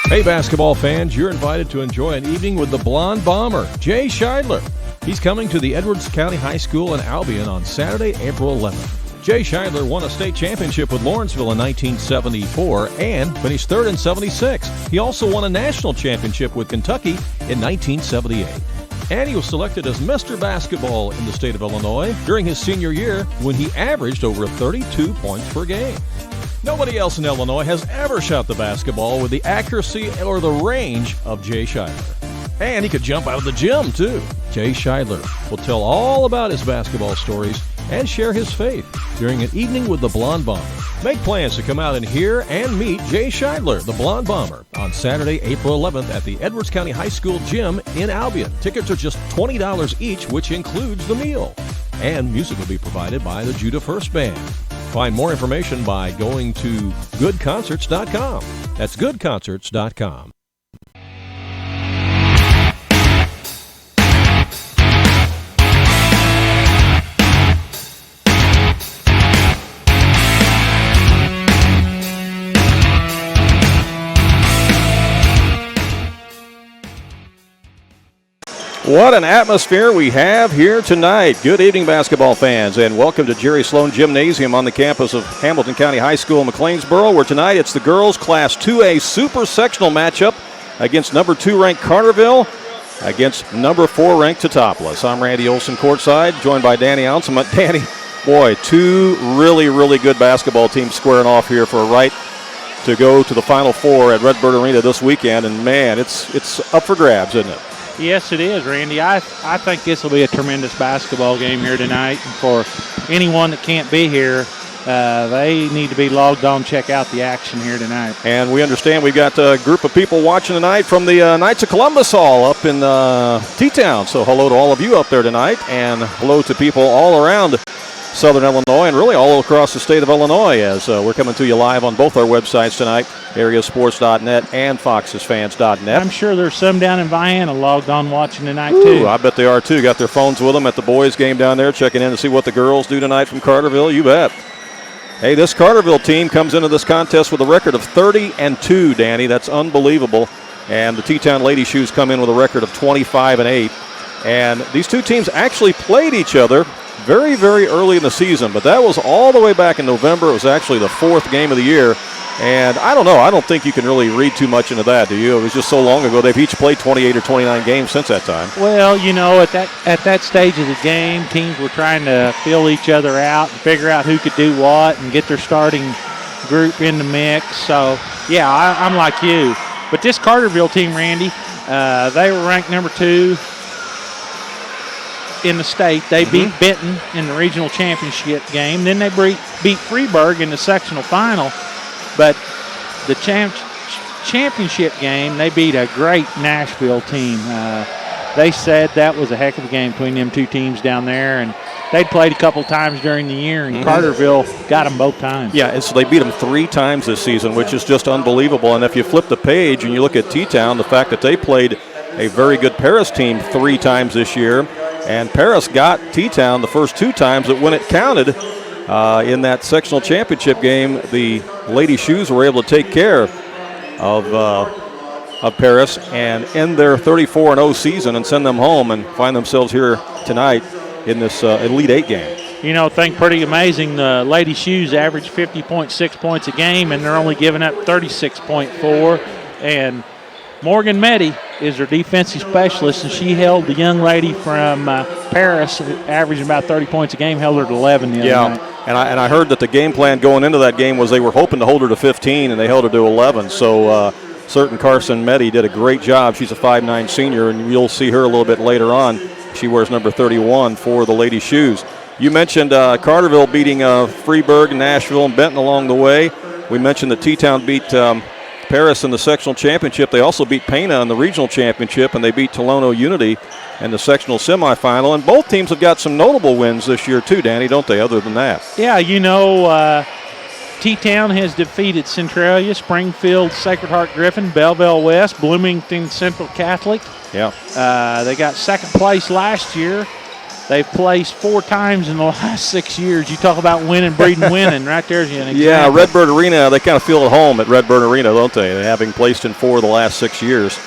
Hey, basketball fans, you're invited to enjoy an evening with the Blonde Bomber, Jay Scheidler. He's coming to the Edwards County High School in Albion on Saturday, April 11th. Jay Scheidler won a state championship with Lawrenceville in 1974 and finished third in 76. He also won a national championship with Kentucky in 1978. And he was selected as Mr. Basketball in the state of Illinois during his senior year when he averaged over 32 points per game. Nobody else in Illinois has ever shot the basketball with the accuracy or the range of Jay Scheidler. And he could jump out of the gym, too. Jay Scheidler will tell all about his basketball stories and share his faith during an evening with the Blonde Bomber. Make plans to come out and hear and meet Jay Scheidler, the Blonde Bomber, on Saturday, April 11th at the Edwards County High School Gym in Albion. Tickets are just $20 each, which includes the meal. And music will be provided by the Judah First Band. Find more information by going to goodconcerts.com. That's goodconcerts.com. What an atmosphere we have here tonight. Good evening, basketball fans, and welcome to Jerry Sloan Gymnasium on the campus of Hamilton County High School in McLeansboro, where tonight it's the girls' Class 2A Super-Sectional matchup against number 2 ranked Carterville against number 4 ranked Teutoplis. I'm Randy Olson courtside, joined by Danny Anselment. Danny, boy, two really good basketball teams squaring off here for a right to go to the Final Four at Redbird Arena this weekend, and man, it's up for grabs, isn't it? Yes, it is, Randy. I think this will be a tremendous basketball game here tonight. And for anyone that can't be here, they need to be logged on, check out the action here tonight. And we understand we've got a group of people watching tonight from the Knights of Columbus Hall up in T-Town. So hello to all of you up there tonight, and hello to people all around Southern Illinois and really all across the state of Illinois, as we're coming to you live on both our websites tonight, AreaSports.net and FoxesFans.net. I'm sure there's some down in Vienna logged on watching tonight, too. I bet they are, too. Got their phones with them at the boys' game down there, checking in to see what the girls do tonight from Carterville. You bet. Hey, this Carterville team comes into this contest with a record of 30-2, Danny. That's unbelievable. And the T-Town Lady Shoes come in with a record of 25-8. And these two teams actually played each other very early in the season, but that was all the way back in November. It was actually the 4th game of the year, and I don't know. I don't think you can really read too much into that, do you? It was just so long ago. They've each played 28 or 29 games since that time. Well, you know, at that stage of the game, teams were trying to fill each other out and figure out who could do what and get their starting group in the mix. So, yeah, I'm like you. But this Carterville team, Randy, they were ranked number 2 in the state. They beat Benton in the regional championship game. Then they beat Freeburg in the sectional final. But the championship game, they beat a great Nashville team. They said that was a heck of a game between them two teams down there, and they'd played a couple times during the year, and Carterville got them both times. Yeah, and so they beat them 3 times this season, which is just unbelievable. And if you flip the page and you look at T-Town, the fact that they played a very good Paris team 3 times this year, and Paris got T-Town the first 2 times that when it counted in that sectional championship game, the Lady Shoes were able to take care of Paris and end their 34-0 season and send them home and find themselves here tonight in this Elite 8 game. You know, I think pretty amazing. The Lady Shoes average 50.6 points a game, and they're only giving up 36.4. And Morgan Meddy is their defensive specialist, and she held the young lady from Paris, averaging about 30 points a game, held her to 11 the other night. And I heard that the game plan going into that game was they were hoping to hold her to 15, and they held her to 11. So certain Carson Meddy did a great job. She's a 5'9" senior, and you'll see her a little bit later on. She wears number 31 for the Lady Shoes. You mentioned Carterville beating Freeburg, Nashville, and Benton along the way. We mentioned that T-Town beat Paris in the sectional championship. They also beat Pana in the regional championship, and they beat Tolono Unity in the sectional semifinal. And both teams have got some notable wins this year too, Danny, don't they, other than that? Yeah, you know, T-Town has defeated Centralia, Springfield, Sacred Heart Griffin, Belleville West, Bloomington Central Catholic. Yeah. They got second place last year. They've placed 4 times in the last 6 years. You talk about winning, breeding, winning. Right there's an example. Yeah, Redbird Arena, they kind of feel at home at Redbird Arena, don't they? Having placed in 4 of the last 6 years.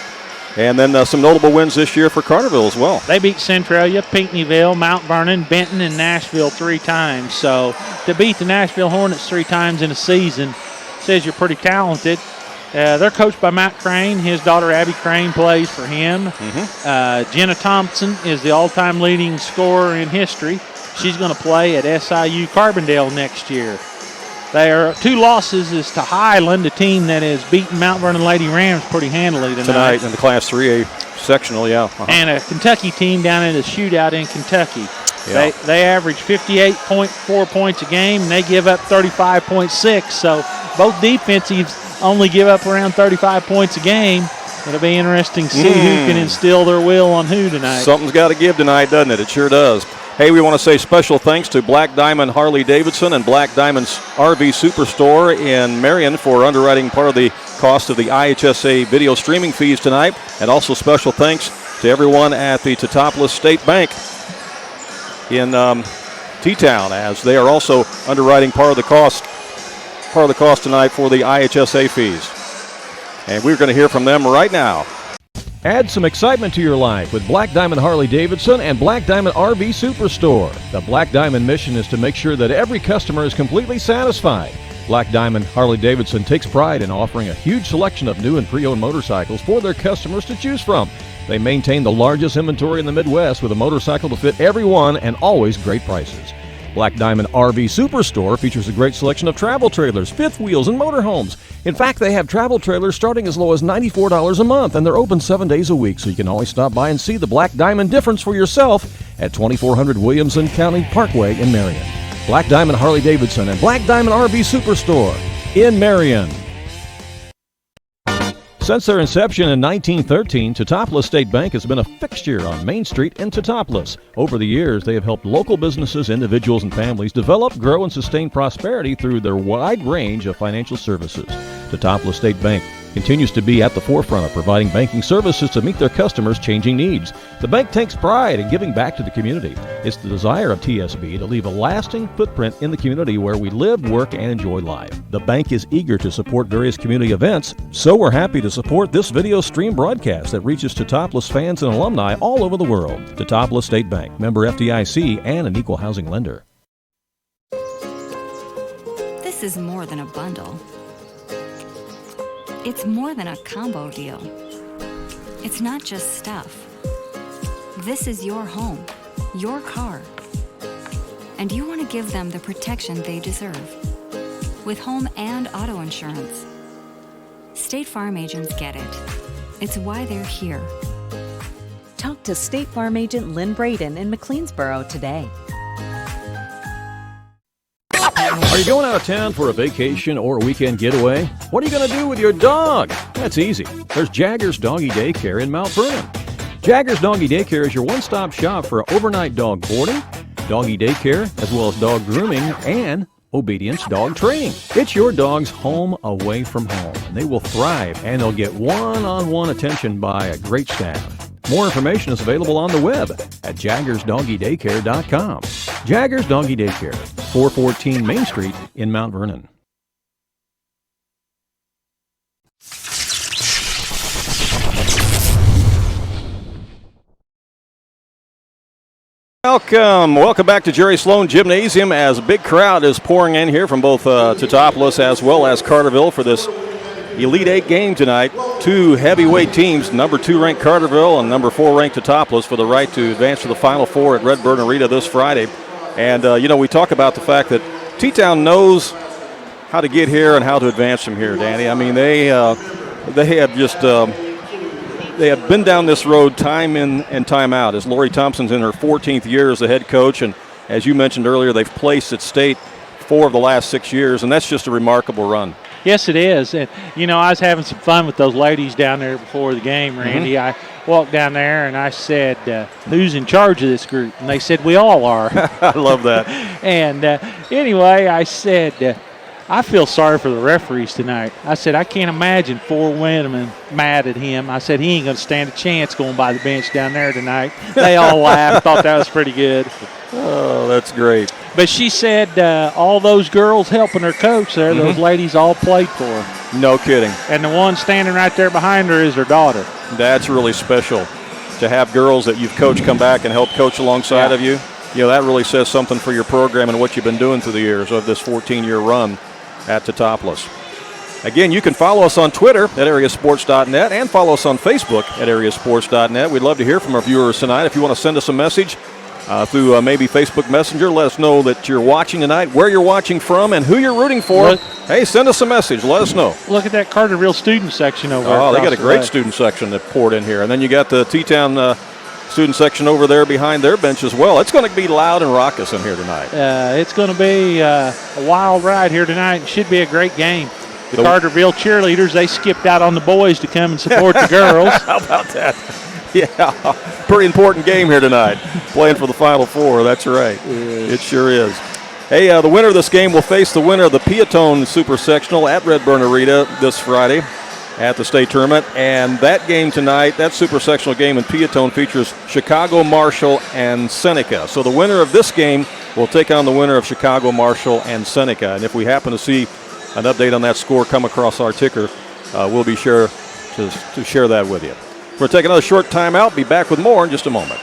And then some notable wins this year for Carterville as well. They beat Centralia, Pinckneyville, Mount Vernon, Benton, and Nashville 3 times. So to beat the Nashville Hornets 3 times in a season says you're pretty talented. They're coached by Matt Crane. His daughter Abby Crane plays for him. Jenna Thompson is the all-time leading scorer in history. She's going to play at SIU Carbondale next year. Their 2 losses is to Highland, a team that has beaten Mount Vernon Lady Rams pretty handily tonight in the Class 3A sectional, yeah. And a Kentucky team down in the shootout in Kentucky. Yeah. They average 58.4 points a game, and they give up 35.6. So both defensives only give up around 35 points a game. It'll be interesting to see who can instill their will on who tonight. Something's got to give tonight, doesn't it? It sure does. Hey, we want to say special thanks to Black Diamond Harley Davidson and Black Diamond's RV Superstore in Marion for underwriting part of the cost of the IHSA video streaming fees tonight. And also special thanks to everyone at the Teutoplis State Bank in T-Town, as they are also underwriting part of the cost tonight for the IHSA fees. And we're going to hear from them right now. Add some excitement to your life with Black Diamond Harley Davidson and Black Diamond RV Superstore. The Black Diamond mission is to make sure that every customer is completely satisfied. Black Diamond Harley Davidson takes pride in offering a huge selection of new and pre-owned motorcycles for their customers to choose from. They maintain the largest inventory in the Midwest with a motorcycle to fit everyone and always great prices. Black Diamond RV Superstore features a great selection of travel trailers, fifth wheels, and motorhomes. In fact, they have travel trailers starting as low as $94 a month, and they're open 7 days a week, so you can always stop by and see the Black Diamond difference for yourself at 2400 Williamson County Parkway in Marion. Black Diamond Harley Davidson and Black Diamond RV Superstore in Marion. Since their inception in 1913, Teutopolis State Bank has been a fixture on Main Street in Teutopolis. Over the years, they have helped local businesses, individuals, and families develop, grow, and sustain prosperity through their wide range of financial services. Teutopolis State Bank continues to be at the forefront of providing banking services to meet their customers' changing needs. The bank takes pride in giving back to the community. It's the desire of TSB to leave a lasting footprint in the community where we live, work, and enjoy life. The bank is eager to support various community events, so we're happy to support this video stream broadcast that reaches Teutopolis fans and alumni all over the world. Teutopolis State Bank, member FDIC, and an equal housing lender. This is more than a bundle. It's more than a combo deal. It's not just stuff. This is your home, your car. And you want to give them the protection they deserve with home and auto insurance. State Farm agents get it. It's why they're here. Talk to State Farm agent Lynn Braden in McLeansboro today. Are you going out of town for a vacation or a weekend getaway? What are you going to do with your dog? That's easy. There's Jagger's Doggy Daycare in Mount Vernon. Jagger's Doggy Daycare is your one-stop shop for overnight dog boarding, doggy daycare, as well as dog grooming and obedience dog training. It's your dog's home away from home, and they will thrive, and they'll get one-on-one attention by a great staff. More information is available on the web at jaggersdoggydaycare.com. Jagger's Doggy Daycare, 414 Main Street in Mount Vernon. Welcome back to Jerry Sloan Gymnasium as a big crowd is pouring in here from both Teutopolis as well as Carterville for this Elite Eight game tonight. 2 heavyweight teams, number 2 ranked Carterville and number 4 ranked Teutopolis, for the right to advance to the Final Four at Redbird Arena this Friday. And, we talk about the fact that T-Town knows how to get here and how to advance from here, Danny. I mean, they have just they have been down this road time in and time out, as Lori Thompson's in her 14th year as the head coach. And as you mentioned earlier, they've placed at state 4 of the last 6 years, and that's just a remarkable run. Yes, it is. And, I was having some fun with those ladies down there before the game, Randy. I walked down there and I said, who's in charge of this group? And they said, we all are. I love that. And anyway, I said, I feel sorry for the referees tonight. I said, I can't imagine 4 women mad at him. I said, he ain't going to stand a chance going by the bench down there tonight. They all laughed, thought that was pretty good. Oh, that's great. But she said all those girls helping her coach there, those ladies all played for her. No kidding. And the one standing right there behind her is her daughter. That's really special to have girls that you've coached come back and help coach alongside of you. You know, that really says something for your program and what you've been doing through the years of this 14-year run at Teutoplis. Again, you can follow us on Twitter at AreaSports.net and follow us on Facebook at AreaSports.net. We'd love to hear from our viewers tonight. If you want to send us a message through maybe Facebook Messenger, let us know that you're watching tonight, where you're watching from, and who you're rooting for. Hey, send us a message. Let us know. Look at that Carterville student section over there. Oh, they got a great student section that poured in here. And then you got the T-Town student section over there behind their bench as well. It's going to be loud and raucous in here tonight. It's going to be a wild ride here tonight. It should be a great game. The Carterville cheerleaders, they skipped out on the boys to come and support the girls. How about that? Yeah, pretty important game here tonight. Playing for the Final Four, that's right. It sure is. Hey, the winner of this game will face the winner of the Peatone Super-Sectional at Redburn Arena this Friday at the state tournament. And that game tonight, that Super-Sectional game in Peatone, features Chicago, Marshall, and Seneca. So the winner of this game will take on the winner of Chicago, Marshall, and Seneca. And if we happen to see an update on that score come across our ticker, we'll be sure to share that with you. We're going to take another short time out. Be back with more in just a moment.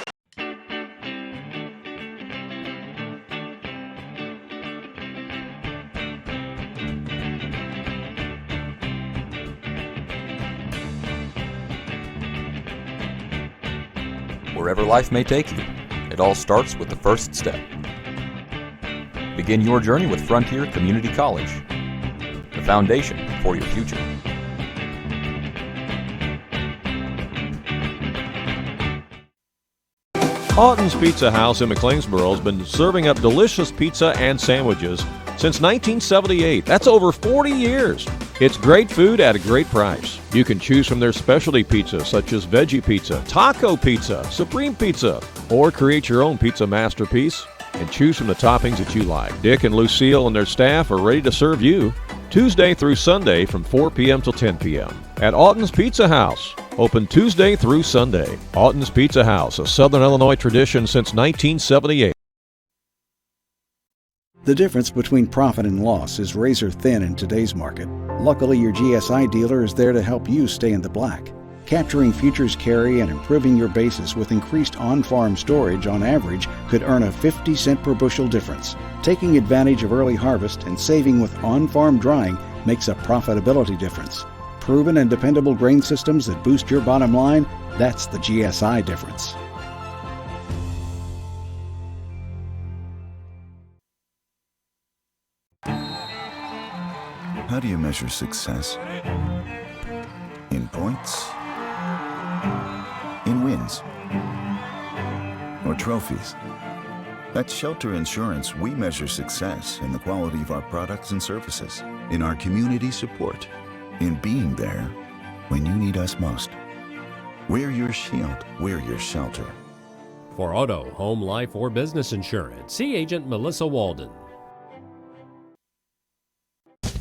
Wherever life may take you, it all starts with the first step. Begin your journey with Frontier Community College, the foundation for your future. Alton's Pizza House in McLeansboro has been serving up delicious pizza and sandwiches since 1978. That's over 40 years. It's great food at a great price. You can choose from their specialty pizza such as veggie pizza, taco pizza, supreme pizza, or create your own pizza masterpiece and choose from the toppings that you like. Dick and Lucille and their staff are ready to serve you Tuesday through Sunday from 4 p.m. till 10 p.m. at Alton's Pizza House. Open Tuesday through Sunday. Alton's Pizza House, a Southern Illinois tradition since 1978. The difference between profit and loss is razor thin in today's market. Luckily, your GSI dealer is there to help you stay in the black. Capturing futures carry and improving your basis with increased on-farm storage on average could earn a 50-cent per bushel difference. Taking advantage of early harvest and saving with on-farm drying makes a profitability difference. Proven and dependable grain systems that boost your bottom line, that's the GSI difference. How do you measure success? In points? In wins? Or trophies? At Shelter Insurance, we measure success in the quality of our products and services, in our community support, in being there when you need us most. We're your shield, we're your shelter. For auto, home, life, or business insurance, see Agent Melissa Walden.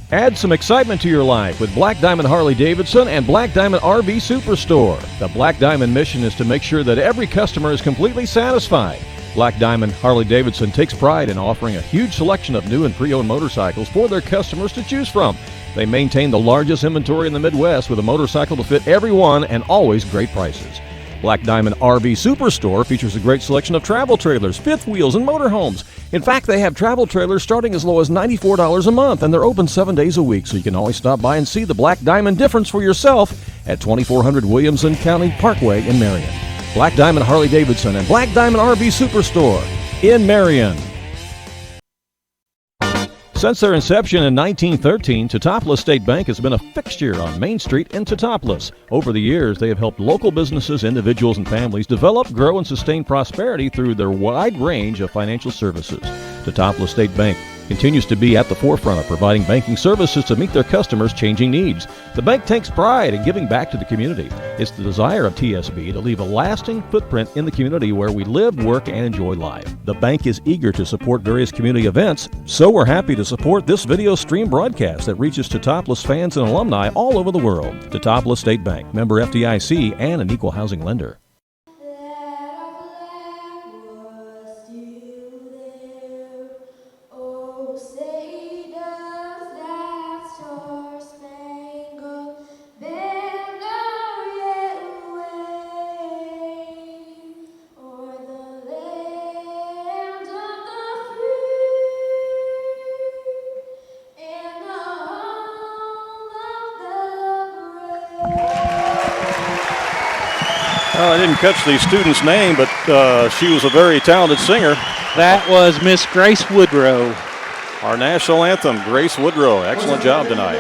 Add some excitement to your life with Black Diamond Harley-Davidson and Black Diamond RV Superstore. The Black Diamond mission is to make sure that every customer is completely satisfied. Black Diamond Harley-Davidson takes pride in offering a huge selection of new and pre-owned motorcycles for their customers to choose from. They maintain the largest inventory in the Midwest with a motorcycle to fit everyone and always great prices. Black Diamond RV Superstore features a great selection of travel trailers, fifth wheels, and motorhomes. In fact, they have travel trailers starting as low as $94 a month, and they're open 7 days a week, so you can always stop by and see the Black Diamond difference for yourself at 2400 Williamson County Parkway in Marion. Black Diamond Harley-Davidson and Black Diamond RV Superstore in Marion. Since their inception in 1913, Teutopolis State Bank has been a fixture on Main Street in Teutopolis. Over the years, they have helped local businesses, individuals, and families develop, grow, and sustain prosperity through their wide range of financial services. Teutopolis State Bank continues to be at the forefront of providing banking services to meet their customers' changing needs. The bank takes pride in giving back to the community. It's the desire of TSB to leave a lasting footprint in the community where we live, work, and enjoy life. The bank is eager to support various community events, so we're happy to support this video stream broadcast that reaches Teutopolis fans and alumni all over the world. Teutopolis State Bank, member FDIC, and an equal housing lender. Well, I didn't catch the student's name, but she was a very talented singer. That was Miss Grace Woodrow. Our national anthem, Grace Woodrow. Excellent job tonight.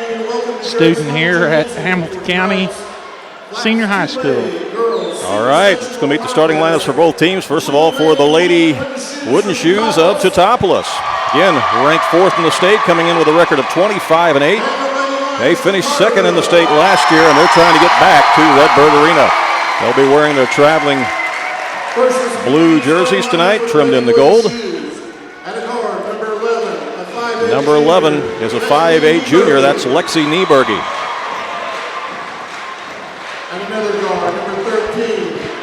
Student here at Hamilton County Senior High School. All right, it's going to meet the starting lineups for both teams. First of all, for the Lady Wooden Shoes of Teutoplis. Again, ranked 4th in the state, coming in with a record of 25-8. They finished 2nd in the state last year, and they're trying to get back to Redbird Arena. They'll be wearing their traveling blue jerseys tonight, trimmed in the gold. Number 11 is a 5'8 junior. That's Lexi Nieberge.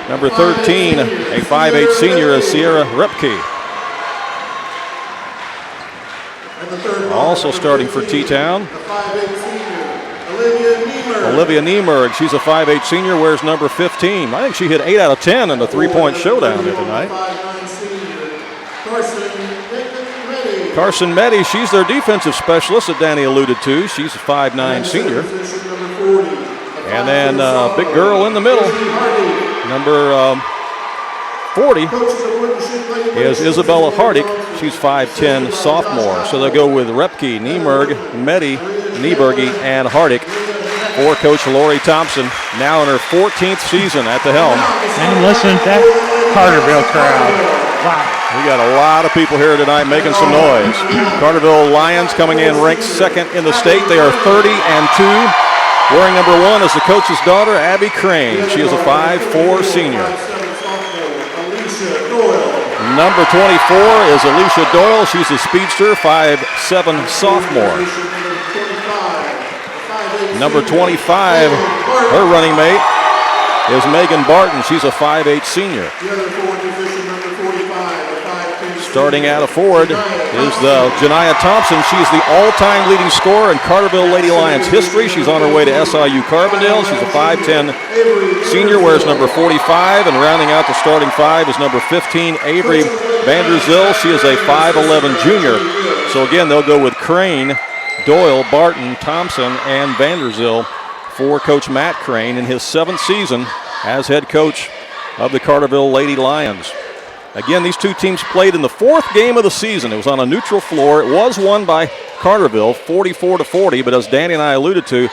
Number 13, a 5'8 senior, is Sierra Repke. Also starting for T-Town, Olivia Niemerg. She's a 5'8 senior, wears number 15. I think she hit 8 out of 10 in the three-point showdown here tonight. Carson Meddy, she's their defensive specialist that Danny alluded to. She's a 5'9 senior. And then big girl in the middle, number 40, is Isabella Hardick. She's 5'10 sophomore. So they'll go with Repke, Niemerg, Meddy, Nieberge, and Hardick for Coach Lori Thompson, now in her 14th season at the helm. And listen to that Carterville crowd. Wow. We got a lot of people here tonight making some noise. Carterville Lions coming in ranked 2nd in the state. They are 30-2. Wearing number 1 is the coach's daughter, Abby Crane. She is a 5'4 senior. Number 24 is Alicia Doyle. She's a speedster, 5'7 sophomore. Number 25, her running mate, is Megan Barton. She's a 5'8 senior. Starting out of forward is the Janiah Thompson. She's the all-time leading scorer in Carterville Lady Lions history. She's on her way to SIU Carbondale. She's a 5'10 senior, wears number 45, and rounding out the starting 5 is number 15, Avery Vanderzil. She is a 5'11 junior. So again, they'll go with Crane, Doyle, Barton, Thompson, and Vanderzil for Coach Matt Crane in his 7th season as head coach of the Carterville Lady Lions. Again, these two teams played in the 4th game of the season. It was on a neutral floor. It was won by Carterville, 44-40, but as Danny and I alluded to,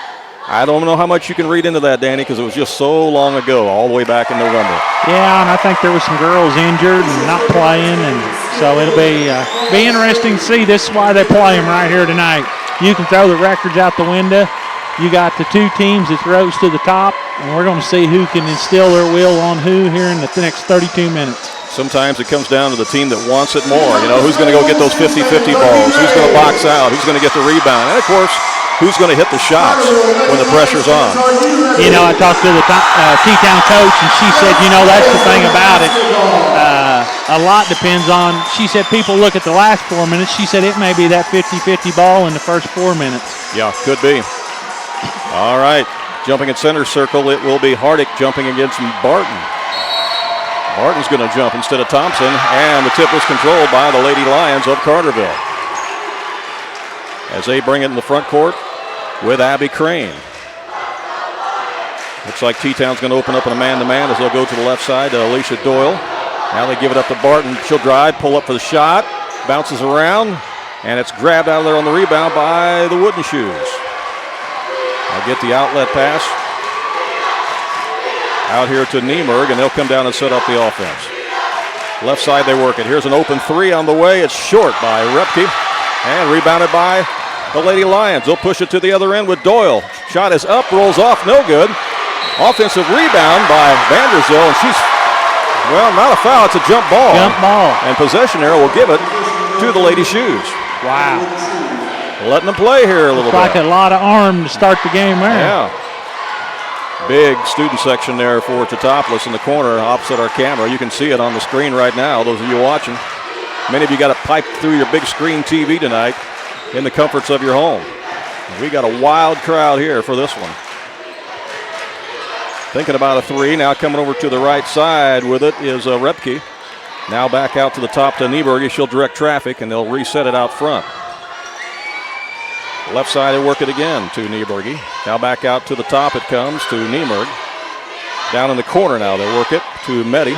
I don't know how much you can read into that, Danny, because it was just so long ago, all the way back in November. Yeah, and I think there were some girls injured and not playing, and so it'll be interesting to see. This is why they play them right here tonight. You can throw the records out the window. You got the two teams that rose to the top, and we're going to see who can instill their will on who here in the next 32 minutes. Sometimes it comes down to the team that wants it more. You know, who's going to go get those 50-50 balls? Who's going to box out? Who's going to get the rebound? And, of course, who's going to hit the shots when the pressure's on? You know, I talked to the T-Town coach, and she said, you know, that's the thing about it. A lot depends on, she said, people look at the last 4 minutes. She said it may be that 50-50 ball in the first 4 minutes. Yeah, could be. All right, jumping at center circle, it will be Hardick jumping against Barton. Barton's going to jump instead of Thompson, and the tip was controlled by the Lady Lions of Carterville as they bring it in the front court with Abby Crane. Looks like T-Town's going to open up in a man-to-man as they'll go to the left side to Alicia Doyle. Now they give it up to Barton. She'll drive, pull up for the shot, bounces around, and it's grabbed out of there on the rebound by the Wooden Shoes. I'll get the outlet pass out here to Niemerg, and they'll come down and set up the offense. Left side they work it. Here's an open three on the way. It's short by Repke. And rebounded by the Lady Lions. They'll push it to the other end with Doyle. Shot is up, rolls off, no good. Offensive rebound by Vanderzeel, and she's, well, not a foul, it's a jump ball. Jump ball. And possession arrow will give it to the Lady Shoes. Wow. Letting them play here a little bit. Like a lot of arm to start the game there. Yeah. Big student section there for Teutoplis in the corner opposite our camera. You can see it on the screen right now, those of you watching. Many of you got it piped through your big screen TV tonight in the comforts of your home. We got a wild crowd here for this one. Thinking about a three. Now coming over to the right side with it is Repke. Now back out to the top to Nieberg. She'll direct traffic, and they'll reset it out front. Left side, they work it again to Nieberg. Now back out to the top it comes to Nieberg. Down in the corner now they work it to Meddy.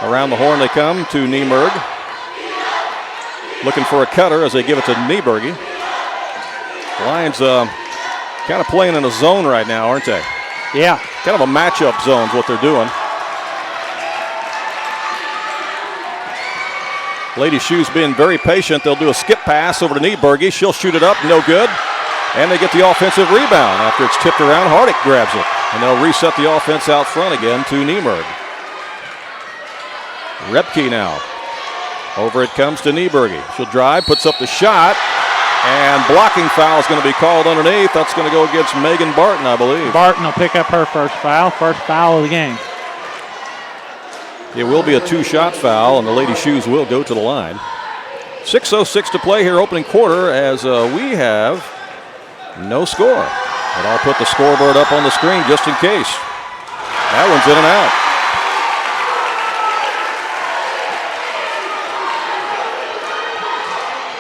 Around the horn they come to Nieberg. Looking for a cutter as they give it to Nieberg. Lions kind of playing in a zone right now, aren't they? Yeah. Kind of a matchup zone is what they're doing. Lady Shoes being very patient. They'll do a skip pass over to Nieberg. She'll shoot it up, no good. And they get the offensive rebound. After it's tipped around, Hardick grabs it. And they'll reset the offense out front again to Nieberg. Repke now. Over it comes to Nieberg. She'll drive, puts up the shot. And blocking foul is going to be called underneath. That's going to go against Megan Barton, I believe. Barton will pick up her first foul of the game. It will be a two-shot foul, and the Lady Shoes will go to the line. 6:06 to play here, opening quarter, as we have no score. But I'll put the scoreboard up on the screen just in case. That one's in and out.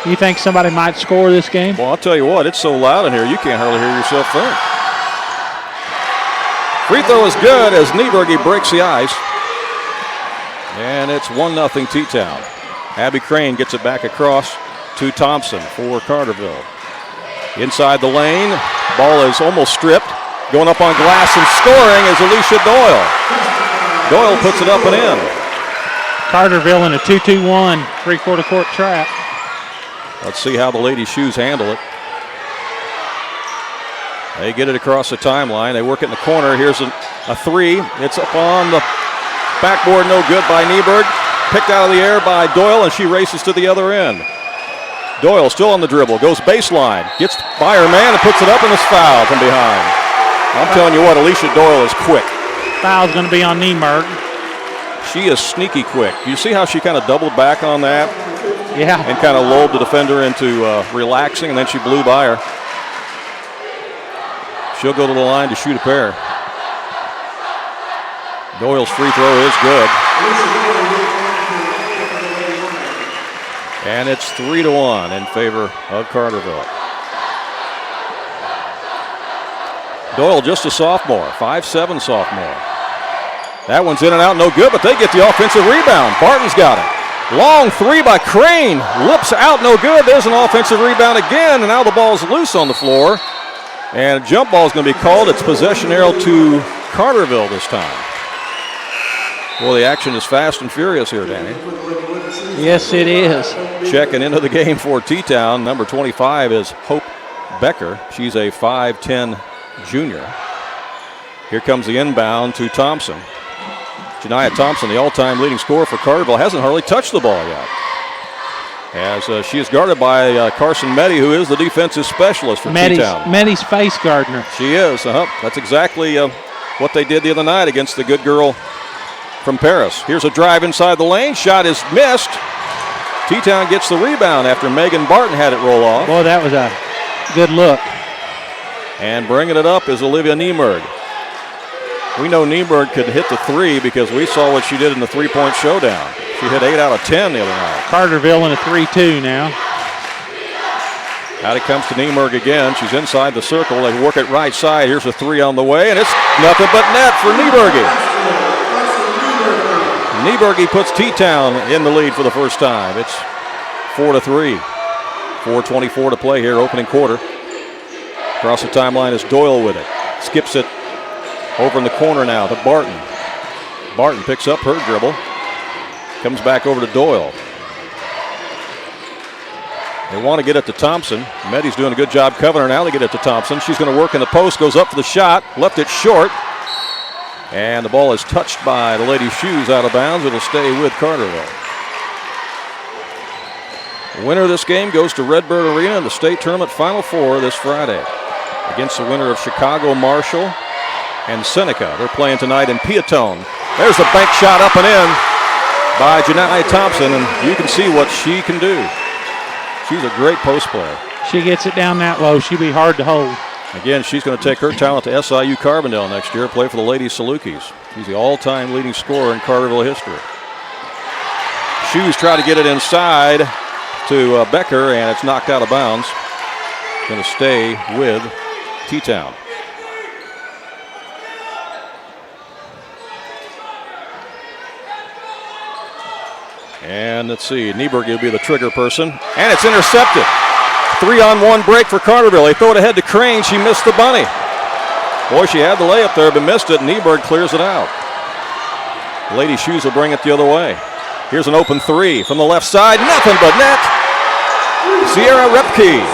You think somebody might score this game? Well, I'll tell you what, it's so loud in here, you can't hardly hear yourself think. Free throw is good as Nieberg breaks the ice. And it's 1-0 T-Town. Abby Crane gets it back across to Thompson for Carterville. Inside the lane, ball is almost stripped. Going up on glass and scoring is Alicia Doyle. Doyle puts it up and in. Carterville in a 2-2-1 three-quarter court trap. Let's see how the Lady Shoes handle it. They get it across the timeline. They work it in the corner. Here's a three. It's up on the backboard, no good by Nieberg. Picked out of the air by Doyle, and she races to the other end. Doyle still on the dribble, goes baseline, gets by her man and puts it up, and is fouled from behind. I'm telling you what, Alicia Doyle is quick. Foul's going to be on Nieberg. She is sneaky quick. You see how she kind of doubled back on that? Yeah. And kind of lulled the defender into relaxing, and then she blew by her. She'll go to the line to shoot a pair. Doyle's free throw is good. And it's 3-1 in favor of Carterville. Doyle just a sophomore, 5'7" sophomore. That one's in and out, no good, but they get the offensive rebound. Barton's got it. Long three by Crane. Lips out, no good. There's an offensive rebound again, and now the ball's loose on the floor. And a jump ball is going to be called. It's possession arrow to Carterville this time. Well, the action is fast and furious here, Danny. Yes, it is. Checking into the game for T-Town, number 25 is Hope Becker. She's a 5'10" junior. Here comes the inbound to Thompson. Janiah Thompson, the all-time leading scorer for Carterville, hasn't hardly touched the ball yet. As she is guarded by Carson Meddy, who is the defensive specialist for T-Town. Meddy's face gardener. She is. That's exactly what they did the other night against the good girl from Paris. Here's a drive inside the lane. Shot is missed. T-Town gets the rebound after Megan Barton had it roll off. Boy, that was a good look. And bringing it up is Olivia Nieberg. We know Nieberg could hit the three because we saw what she did in the three-point showdown. She hit 8 out of 10 the other night. Carterville in a 3-2 now. Out it comes to Nieberg again. She's inside the circle. They work it right side. Here's a three on the way, and it's nothing but net for Nieberg. Nieberg puts T-Town in the lead for the first time. It's 4-3. 4:24 to play here, opening quarter. Across the timeline is Doyle with it. Skips it over in the corner now to Barton. Barton picks up her dribble. Comes back over to Doyle. They want to get it to Thompson. Meddy's doing a good job covering her now. They get it to Thompson. She's going to work in the post, goes up for the shot, left it short. And the ball is touched by the Lady Shoes out of bounds. It'll stay with Carterville. The winner of this game goes to Redbird Arena in the state tournament Final Four this Friday against the winner of Chicago Marshall and Seneca. They're playing tonight in Peatone. There's the bank shot up and in by Janai Thompson, and you can see what she can do. She's a great post player. She gets it down that low, she'll be hard to hold. Again, she's going to take her talent to SIU Carbondale next year, play for the Lady Salukis. She's the all-time leading scorer in Carterville history. Shoes try to get it inside to Becker, and it's knocked out of bounds. Going to stay with T-Town. And let's see, Nieberg will be the trigger person. And it's intercepted. 3-on-1 break for Carterville. They throw it ahead to Crane. She missed the bunny. Boy, she had the layup there, but missed it. Nieberg clears it out. Lady Shoes will bring it the other way. Here's an open three from the left side. Nothing but net. Sierra Repke.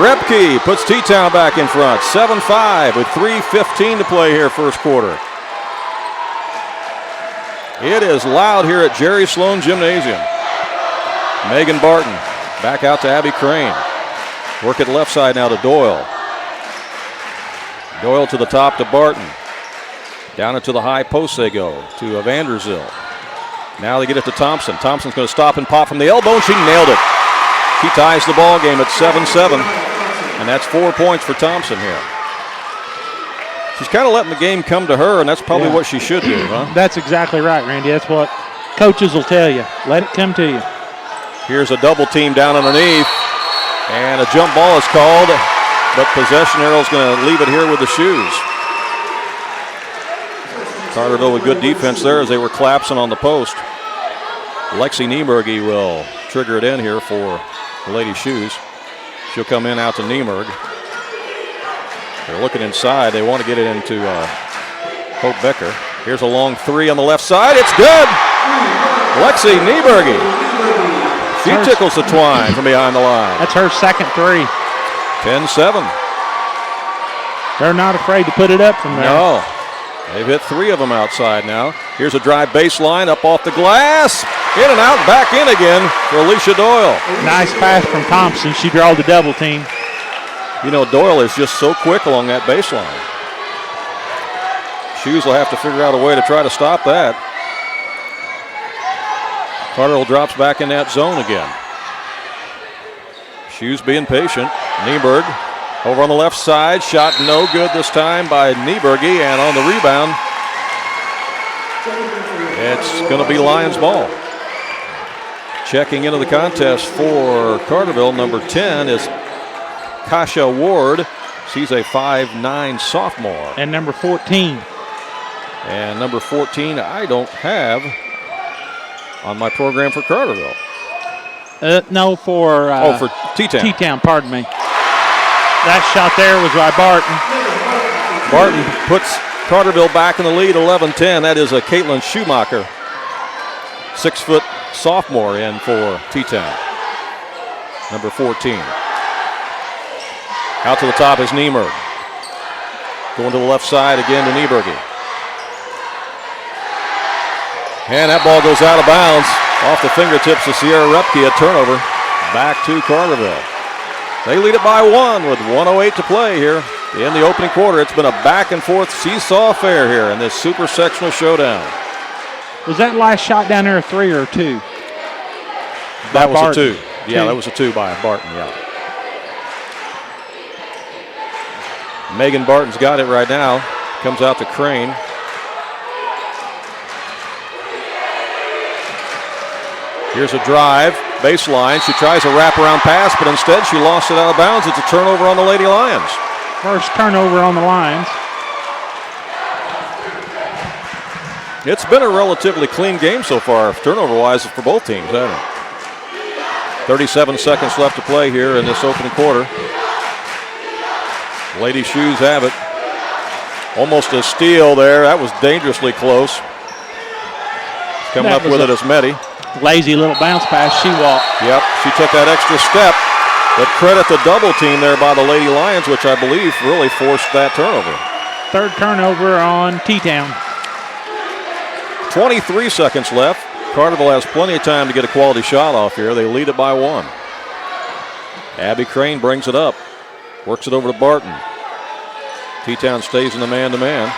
Repke puts T-Town back in front. 7-5 with 3:15 to play here first quarter. It is loud here at Jerry Sloan Gymnasium. Megan Barton back out to Abby Crane. Work it left side now to Doyle. Doyle to the top to Barton. Down into the high post they go to Vanderzil. Now they get it to Thompson. Thompson's going to stop and pop from the elbow, and she nailed it. She ties the ball game at 7-7, and that's 4 points for Thompson here. She's kind of letting the game come to her, and that's probably what she should do, huh? That's exactly right, Randy. That's what coaches will tell you. Let it come to you. Here's a double team down underneath, and a jump ball is called, but possession arrow's going to leave it here with the Shoes. Carterville with good defense there as they were collapsing on the post. Lexi Nieberge will trigger it in here for the Lady Shoes. She'll come in out to Nieberg. They're looking inside. They want to get it into Hope Becker. Here's a long three on the left side. It's good. Lexi Nieberge. She tickles the twine from behind the line. That's her second three. 10-7. They're not afraid to put it up from there. No. They've hit three of them outside now. Here's a drive baseline up off the glass. In and out, back in again for Alicia Doyle. Nice pass from Thompson. She drawed the double team. You know, Doyle is just so quick along that baseline. Shoes will have to figure out a way to try to stop that. Carterville drops back in that zone again. Shoes being patient. Nieberg over on the left side. Shot no good this time by Nieberge, and on the rebound, it's going to be Lions ball. Checking into the contest for Carterville, number 10 is Kasha Ward. She's a 5'9" sophomore. And number 14. And number 14 I don't have on my program for Carterville. No, for for T-Town. T-Town, pardon me. That shot there was by Barton. Barton puts Carterville back in the lead, 11-10. That is a Caitlin Schumacher, 6-foot sophomore in for T-Town. Number 14. Out to the top is Nieberg. Going to the left side again to Nieberg. And that ball goes out of bounds off the fingertips of Sierra Repke. A turnover back to Carterville. They lead it by one with 1:08 to play here in the opening quarter. It's been a back and forth seesaw affair here in this super-sectional showdown. Was that last shot down there a three or a two? That was a two. Yeah, that was a two by Barton, yeah. Megan Barton's got it right now. Comes out to Crane. Here's a drive, baseline. She tries a wraparound pass, but instead she lost it out of bounds. It's a turnover on the Lady Lions. First turnover on the Lions. It's been a relatively clean game so far, turnover-wise, for both teams, hasn't it? 37 seconds left to play here in this opening quarter. Lady Shoes have it. Almost a steal there. That was dangerously close. Coming up with it is Meddy. lazy little bounce pass. She walked. Yep, she took that extra step. But credit the double team there by the Lady Lions, which I believe really forced that turnover. Third turnover on T-Town. 23 seconds left. Carterville has plenty of time to get a quality shot off here. They lead it by 1. Abby Crane brings it up. Works it over to Barton. T-Town stays in the man-to-man.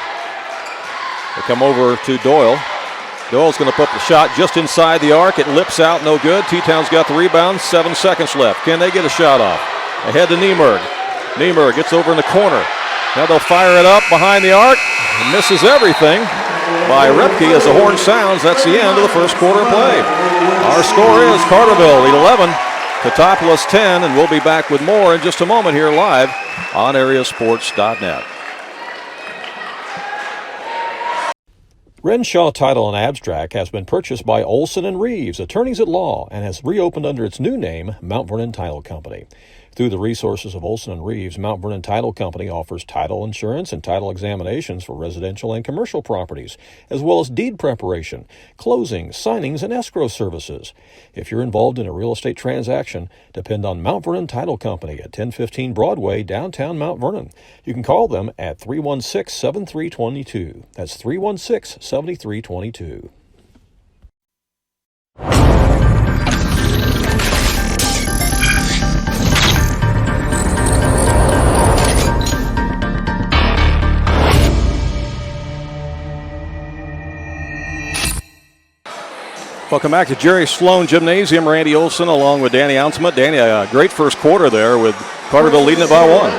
They come over to Doyle. Doyle's going to put the shot just inside the arc. It lips out, no good. T-Town's got the rebound, 7 seconds left. Can they get a shot off? Ahead to Niemerg. Niemerg gets over in the corner. Now they'll fire it up behind the arc. Misses everything by Repke as the horn sounds. That's the end of the first quarter play. Our score is Carterville lead 11, Teutopolis 10, and we'll be back with more in just a moment here live on AreaSports.net. Renshaw Title and Abstract has been purchased by Olson and Reeves, attorneys at law, and has reopened under its new name, Mount Vernon Title Company. Through the resources of Olson and Reeves, Mount Vernon Title Company offers title insurance and title examinations for residential and commercial properties, as well as deed preparation, closings, signings, and escrow services. If you're involved in a real estate transaction, depend on Mount Vernon Title Company at 1015 Broadway, downtown Mount Vernon. You can call them at 316-7322. That's 316-7322. Welcome back to Jerry Sloan Gymnasium. Randy Olson along with Danny Anselment. Danny, a great first quarter there with Carterville leading it by 1.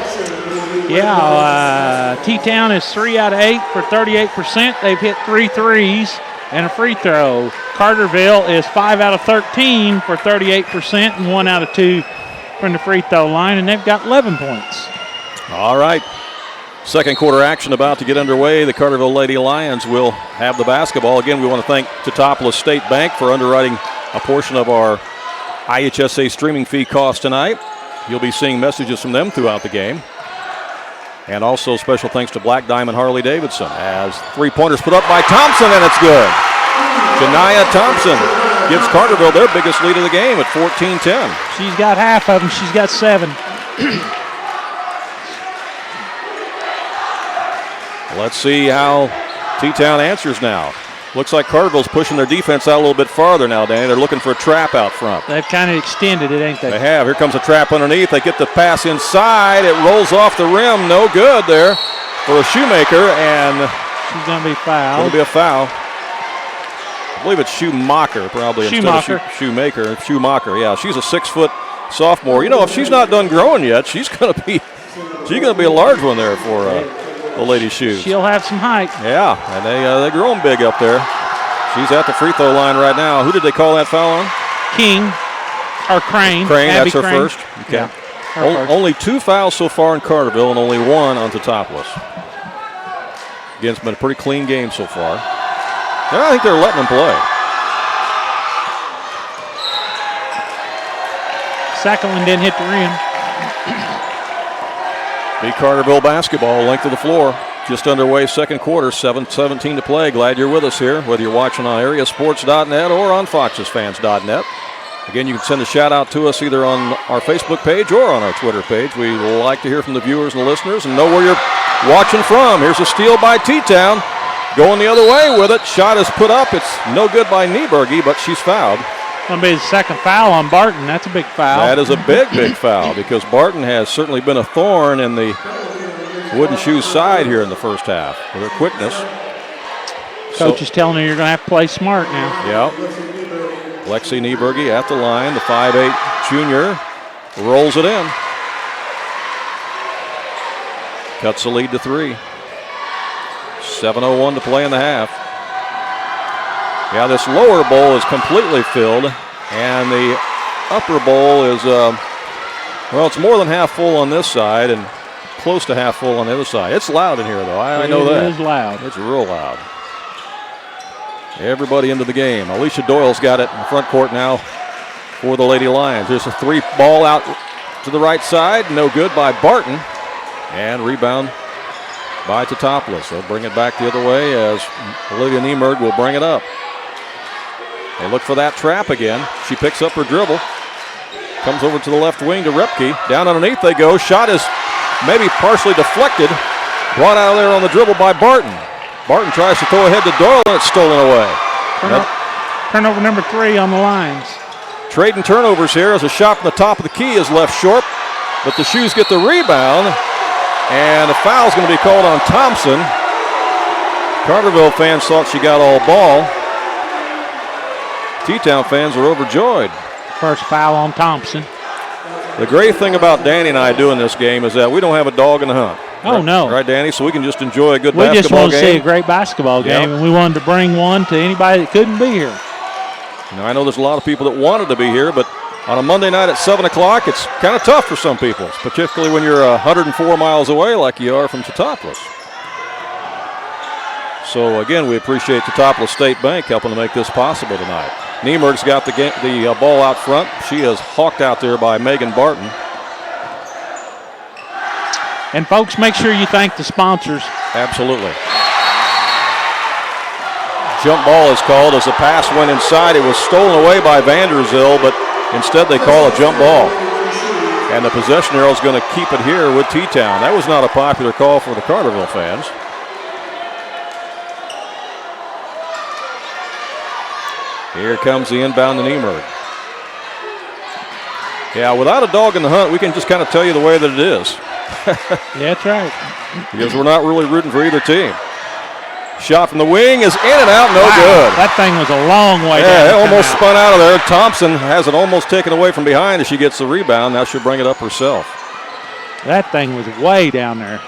Yeah, T-Town is 3 out of 8 for 38%. They've hit 3 threes and a free throw. Carterville is 5 out of 13 for 38% and 1 out of 2 from the free throw line, and they've got 11 points. All right. Second quarter action about to get underway. The Carterville Lady Lions will have the basketball. Again, we want to thank Teutoplis State Bank for underwriting a portion of our IHSA streaming fee cost tonight. You'll be seeing messages from them throughout the game. And also special thanks to Black Diamond Harley Davidson as three-pointers put up by Thompson, and it's good. Janiyah Thompson gives Carterville their biggest lead of the game at 14-10. She's got half of them. She's got 7. Let's see how T-Town answers now. Looks like Carterville's pushing their defense out a little bit farther now, Danny. They're looking for a trap out front. They've kind of extended it, ain't they? They have. Here comes a trap underneath. They get the pass inside. It rolls off the rim. No good there for a Shoemaker, and she's going to be fouled. Going to be a foul. I believe it's Schumacher probably Schumacher. Instead of Shoemaker. Schumacher, yeah. She's a 6-foot sophomore. You know, if she's not done growing yet, she's going to be a large one there for the Lady Shoes. She'll have some height. Yeah, and they're growing big up there. She's at the free throw line right now. Who did they call that foul on? Crane. Crane, Abby that's her Crane. first. Okay. Yeah, first. Only 2 fouls so far in Carterville and only 1 on Teutoplis. Again, it's been a pretty clean game so far. And I think they're letting them play. Second one didn't hit the rim. Be Carterville basketball, length of the floor. Just underway, second quarter, 7:17 to play. Glad you're with us here, whether you're watching on AreaSports.net or on FoxesFans.net. Again, you can send a shout out to us either on our Facebook page or on our Twitter page. We like to hear from the viewers and the listeners and know where you're watching from. Here's a steal by T-Town. Going the other way with it. Shot is put up. It's no good by Nieberge, but she's fouled. Going to be the second foul on Barton. That's a big foul. That is a big, big foul because Barton has certainly been a thorn in the Wooden Shoes side here in the first half with her quickness. Coach is telling her you're going to have to play smart now. Yeah. Lexi Nieberge at the line, the 5'8 junior, rolls it in. Cuts the lead to 3. 7:01 to play in the half. Yeah, this lower bowl is completely filled, and the upper bowl is, well, it's more than half full on this side and close to half full on the other side. It's loud in here, though. I know that. It is loud. It's real loud. Everybody into the game. Alicia Doyle's got it in the front court now for the Lady Lions. There's a 3 ball out to the right side. No good by Barton. And rebound by Teutoplis. They'll bring it back the other way as Olivia Niemerg will bring it up. They look for that trap again. She picks up her dribble. Comes over to the left wing to Repke. Down underneath they go. Shot is maybe partially deflected. Brought out of there on the dribble by Barton. Barton tries to throw ahead to Doyle, and it's stolen away. Turnover number 3 on the Lions. Trading turnovers here as a shot from the top of the key is left short, but the Shoes get the rebound, and a foul is going to be called on Thompson. Carterville fans thought she got all ball. T-Town fans were overjoyed. First foul on Thompson. The great thing about Danny and I doing this game is that we don't have a dog in the hunt. Oh, no. Right, Danny? So we can just enjoy a good basketball game. We just want to see a great basketball game, and we wanted to bring one to anybody that couldn't be here. Now, I know there's a lot of people that wanted to be here, but on a Monday night at 7 o'clock, it's kind of tough for some people, particularly when you're 104 miles away like you are from Teutoplis. So, again, we appreciate Teutoplis State Bank helping to make this possible tonight. Niemerg's got the ball out front. She is hawked out there by Megan Barton. And, folks, make sure you thank the sponsors. Absolutely. Jump ball is called as the pass went inside. It was stolen away by Vanderzil, but instead they call a jump ball. And the possession arrow is going to keep it here with T-Town. That was not a popular call for the Carterville fans. Here comes the inbound to Niemerg. Yeah, without a dog in the hunt, we can just kind of tell you the way that it is. Yeah, that's right. Because we're not really rooting for either team. Shot from the wing is in and out, no good. That thing was a long way down. Yeah, it almost spun out of there. Thompson has it almost taken away from behind as she gets the rebound. Now she'll bring it up herself. That thing was way down there.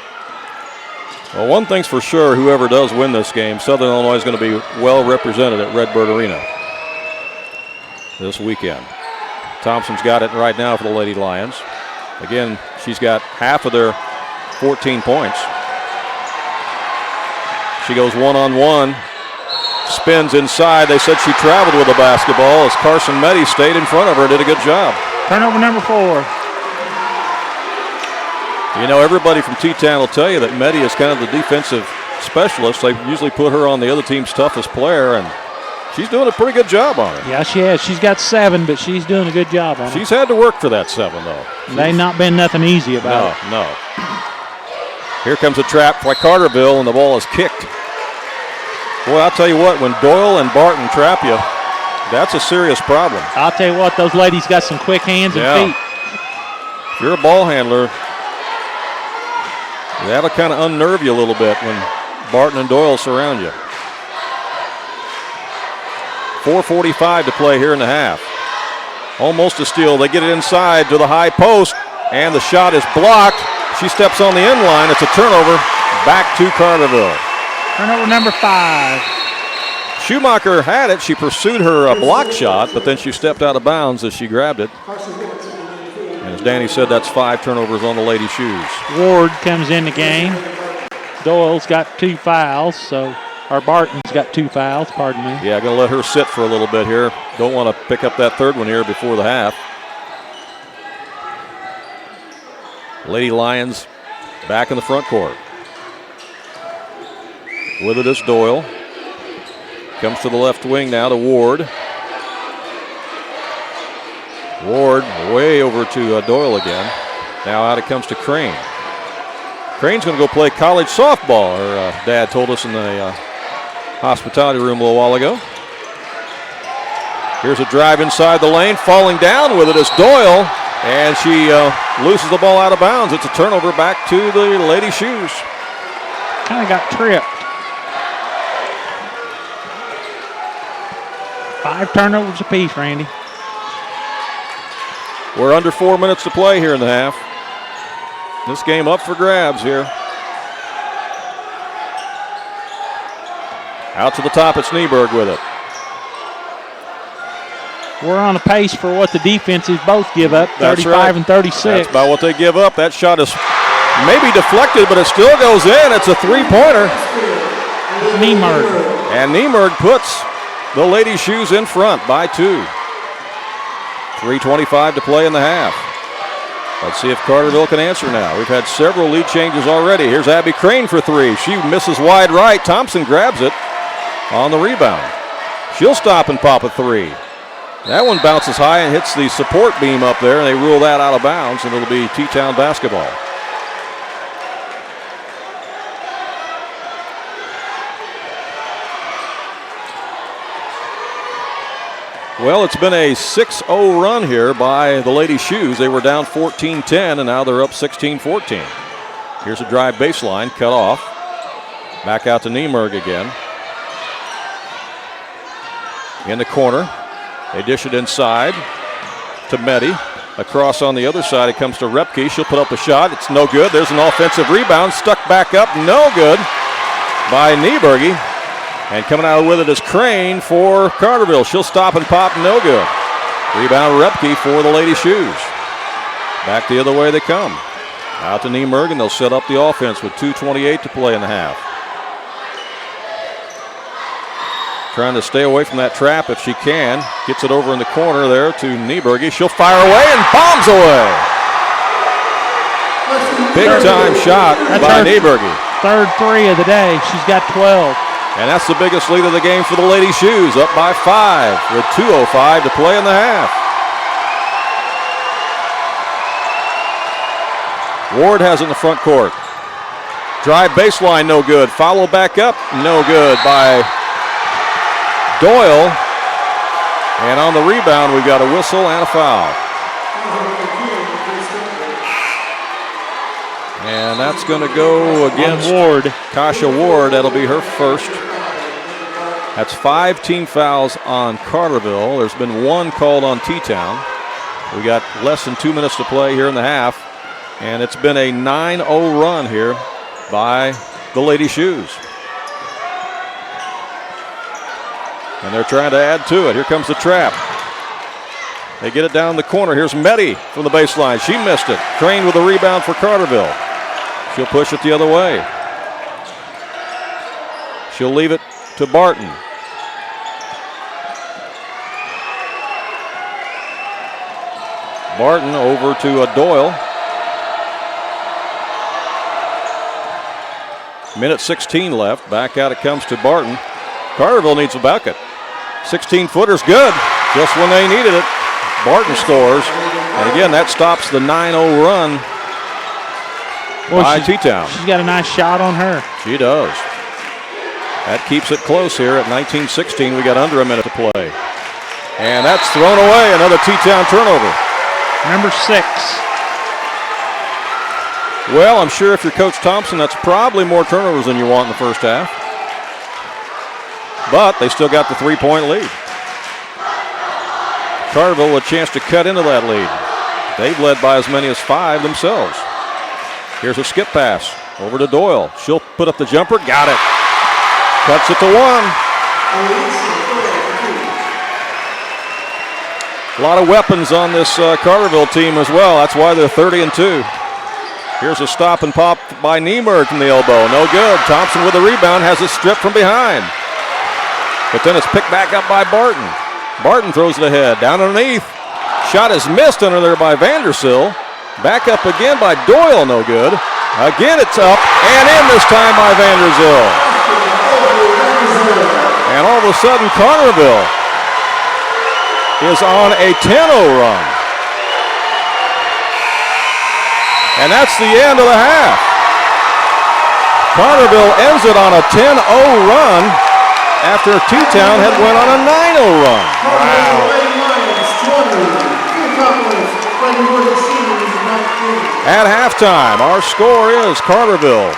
Well, one thing's for sure, whoever does win this game, Southern Illinois is going to be well represented at Redbird Arena this weekend. Thompson's got it right now for the Lady Lions. Again, she's got half of their 14 points. She goes one-on-one, spins inside. They said she traveled with the basketball as Carson Meddy stayed in front of her and did a good job. Turnover number 4. You know, everybody from T-Town will tell you that Meddy is kind of the defensive specialist. They usually put her on the other team's toughest player, and she's doing a pretty good job on it. Yeah, she has. She's got 7, but she's doing a good job on it. She's had to work for that 7, though. They've not been nothing easy about it. No. Here comes a trap by Carterville, and the ball is kicked. Boy, I'll tell you what, when Doyle and Barton trap you, that's a serious problem. I'll tell you what, those ladies got some quick hands and feet. If you're a ball handler, that'll kind of unnerve you a little bit when Barton and Doyle surround you. 4:45 to play here in the half. Almost a steal. They get it inside to the high post, and the shot is blocked. She steps on the end line. It's a turnover back to Carterville. Turnover number 5. Schumacher had it. She pursued her block shot, but then she stepped out of bounds as she grabbed it. And as Danny said, that's 5 turnovers on the Lady Shoes. Ward comes in the game. Doyle's got 2 fouls, or Barton's got 2 fouls, pardon me. Yeah, going to let her sit for a little bit here. Don't want to pick up that third one here before the half. Lady Lions back in the front court. With it is Doyle. Comes to the left wing now to Ward. Ward way over to Doyle again. Now out it comes to Crane. Crane's going to go play college softball, her dad told us in the hospitality room a little while ago. Here's a drive inside the lane. Falling down with it is Doyle, and she loses the ball out of bounds. It's a turnover back to the Lady Shoes. Kind of got tripped. 5 turnovers apiece, Randy. We're under 4 minutes to play here in the half. This game up for grabs here. Out to the top, it's Nieberg with it. We're on a pace for what the defenses both give up, 35 and 36. That's about what they give up. That shot is maybe deflected, but it still goes in. It's a 3-pointer. Niemerg. And Niemerg puts the Lady Shoes in front by 2. 3:25 to play in the half. Let's see if Carterville can answer now. We've had several lead changes already. Here's Abby Crane for 3. She misses wide right. Thompson grabs it on the rebound. She'll stop and pop a three. That one bounces high and hits the support beam up there, and they rule that out of bounds, and it'll be T-Town basketball. Well, it's been a 6-0 run here by the Lady Shoes. They were down 14-10, and now they're up 16-14. Here's a drive baseline, cut off. Back out to Niemerg again. In the corner. They dish it inside to Meddy. Across on the other side, it comes to Repke. She'll put up a shot. It's no good. There's an offensive rebound. Stuck back up. No good by Nieberge. And coming out with it is Crane for Carterville. She'll stop and pop. No good. Rebound Repke for the Lady Shoes. Back the other way they come. Out to Niemerg, and they'll set up the offense with 2:28 to play in the half. Trying to stay away from that trap if she can. Gets it over in the corner there to Nieberge. She'll fire away and bombs away. Big time shot by Nieberge. Third three of the day. She's got 12. And that's the biggest lead of the game for the Lady Shoes. Up by 5 with 2:05 to play in the half. Ward has it in the front court. Drive baseline, no good. Follow back up, no good by Doyle. And on the rebound, we've got a whistle and a foul. And that's going to go against Ward. Kasha Ward. That'll be her first. That's 5 team fouls on Carterville. There's been 1 called on T-Town. We got less than 2 minutes to play here in the half. And it's been a 9-0 run here by the Lady Shoes. And they're trying to add to it. Here comes the trap. They get it down the corner. Here's Meddy from the baseline. She missed it. Crane with a rebound for Carterville. She'll push it the other way. She'll leave it to Barton. Barton over to Doyle. Minute 16 left. Back out it comes to Barton. Carterville needs a bucket. 16-footer's good. Just when they needed it. Barton scores. And again, that stops the 9-0 run by T-Town. She's got a nice shot on her. She does. That keeps it close here at 19-16. We got under a minute to play. And that's thrown away. Another T-Town turnover. Number 6. Well, I'm sure if you're Coach Thompson, that's probably more turnovers than you want in the first half. But they still got the 3-point lead. Carterville with a chance to cut into that lead. They've led by as many as 5 themselves. Here's a skip pass over to Doyle. She'll put up the jumper. Got it. Cuts it to 1. A lot of weapons on this Carterville team as well. That's why they're 30-2. Here's a stop and pop by Niemerg from the elbow. No good. Thompson with the rebound, has it stripped from behind. But then it's picked back up by Barton. Barton throws it ahead. Down underneath. Shot is missed under there by Vandersill. Back up again by Doyle. No good. Again it's up and in this time by Vandersill. And all of a sudden Carterville is on a 10-0 run. And that's the end of the half. Carterville ends it on a 10-0 run after T-Town had went on a 9-0 run. Wow. At halftime, our score is Carterville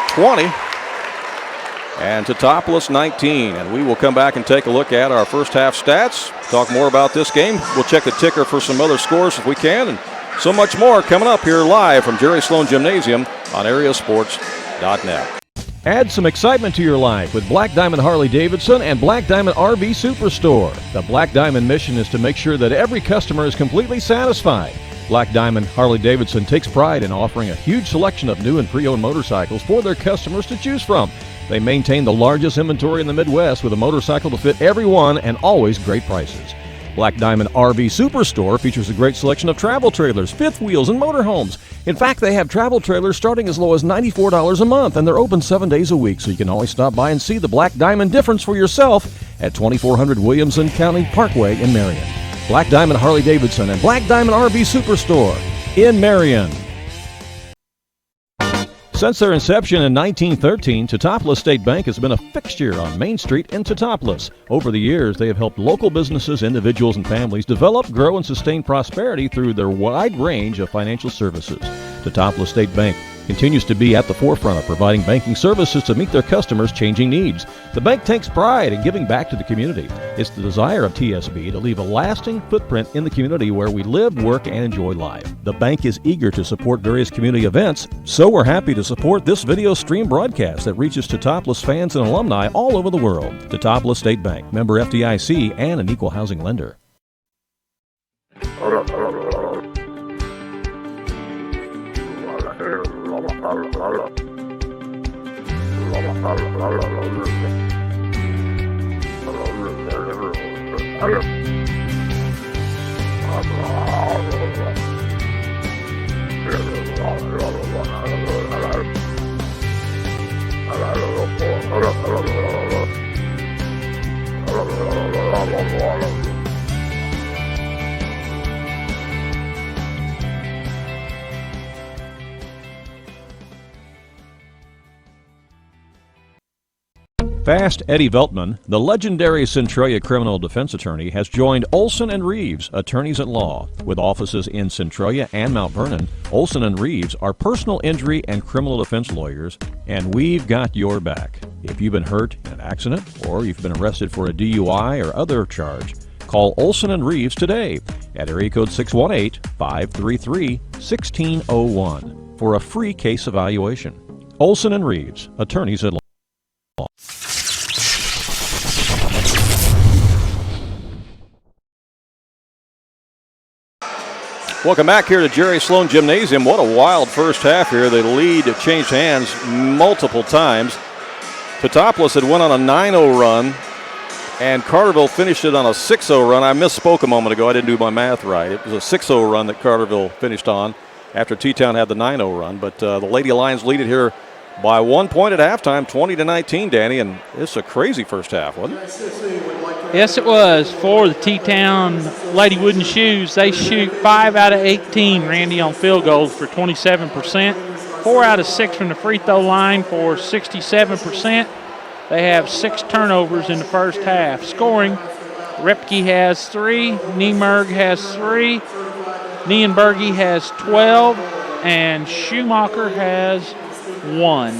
20 and Teutopolis 19. And we will come back and take a look at our first half stats, talk more about this game. We'll check the ticker for some other scores if we can, and so much more coming up here live from Jerry Sloan Gymnasium on AreaSports.net. Add some excitement to your life with Black Diamond Harley-Davidson and Black Diamond RV Superstore. The Black Diamond mission is to make sure that every customer is completely satisfied. Black Diamond Harley-Davidson takes pride in offering a huge selection of new and pre-owned motorcycles for their customers to choose from. They maintain the largest inventory in the Midwest with a motorcycle to fit everyone and always great prices. Black Diamond RV Superstore features a great selection of travel trailers, fifth wheels, and motorhomes. In fact, they have travel trailers starting as low as $94 a month, and they're open 7 days a week, so you can always stop by and see the Black Diamond difference for yourself at 2400 Williamson County Parkway in Marion. Black Diamond Harley-Davidson and Black Diamond RV Superstore in Marion. Since their inception in 1913, Teutopolis State Bank has been a fixture on Main Street in Teutoplis. Over the years, they have helped local businesses, individuals, and families develop, grow, and sustain prosperity through their wide range of financial services. Teutoplis State Bank continues to be at the forefront of providing banking services to meet their customers' changing needs. The bank takes pride in giving back to the community. It's the desire of TSB to leave a lasting footprint in the community where we live, work, and enjoy life. The bank is eager to support various community events, so we're happy to support this video stream broadcast that reaches Teutoplis fans and alumni all over the world. Teutoplis State Bank, member FDIC, and an equal housing lender. Fast Eddie Veltman, the legendary Centralia criminal defense attorney, has joined Olson and Reeves, attorneys at law. With offices in Centralia and Mount Vernon, Olson and Reeves are personal injury and criminal defense lawyers, and we've got your back. If you've been hurt in an accident or you've been arrested for a DUI or other charge, call Olson and Reeves today at area code 618-533-1601 for a free case evaluation. Olson and Reeves, attorneys at law. Welcome back here to Jerry Sloan Gymnasium. What a wild first half here. The lead changed hands multiple times. Teutoplis had went on a 9-0 run, and Carterville finished it on a 6-0 run. I misspoke a moment ago. I didn't do my math right. It was a 6-0 run that Carterville finished on after T-Town had the 9-0 run. But the Lady Lions lead it here by 1 point at halftime, 20-19, Danny, and it's a crazy first half, wasn't it? Yes, it was. For the T-Town Lady Wooden Shoes, they shoot 5 out of 18, Randy, on field goals for 27%. 4 out of 6 from the free throw line for 67%. They have 6 turnovers in the first half. Scoring, Repke has 3, Niemerg has 3, Nienberge has 12, and Schumacher has 1.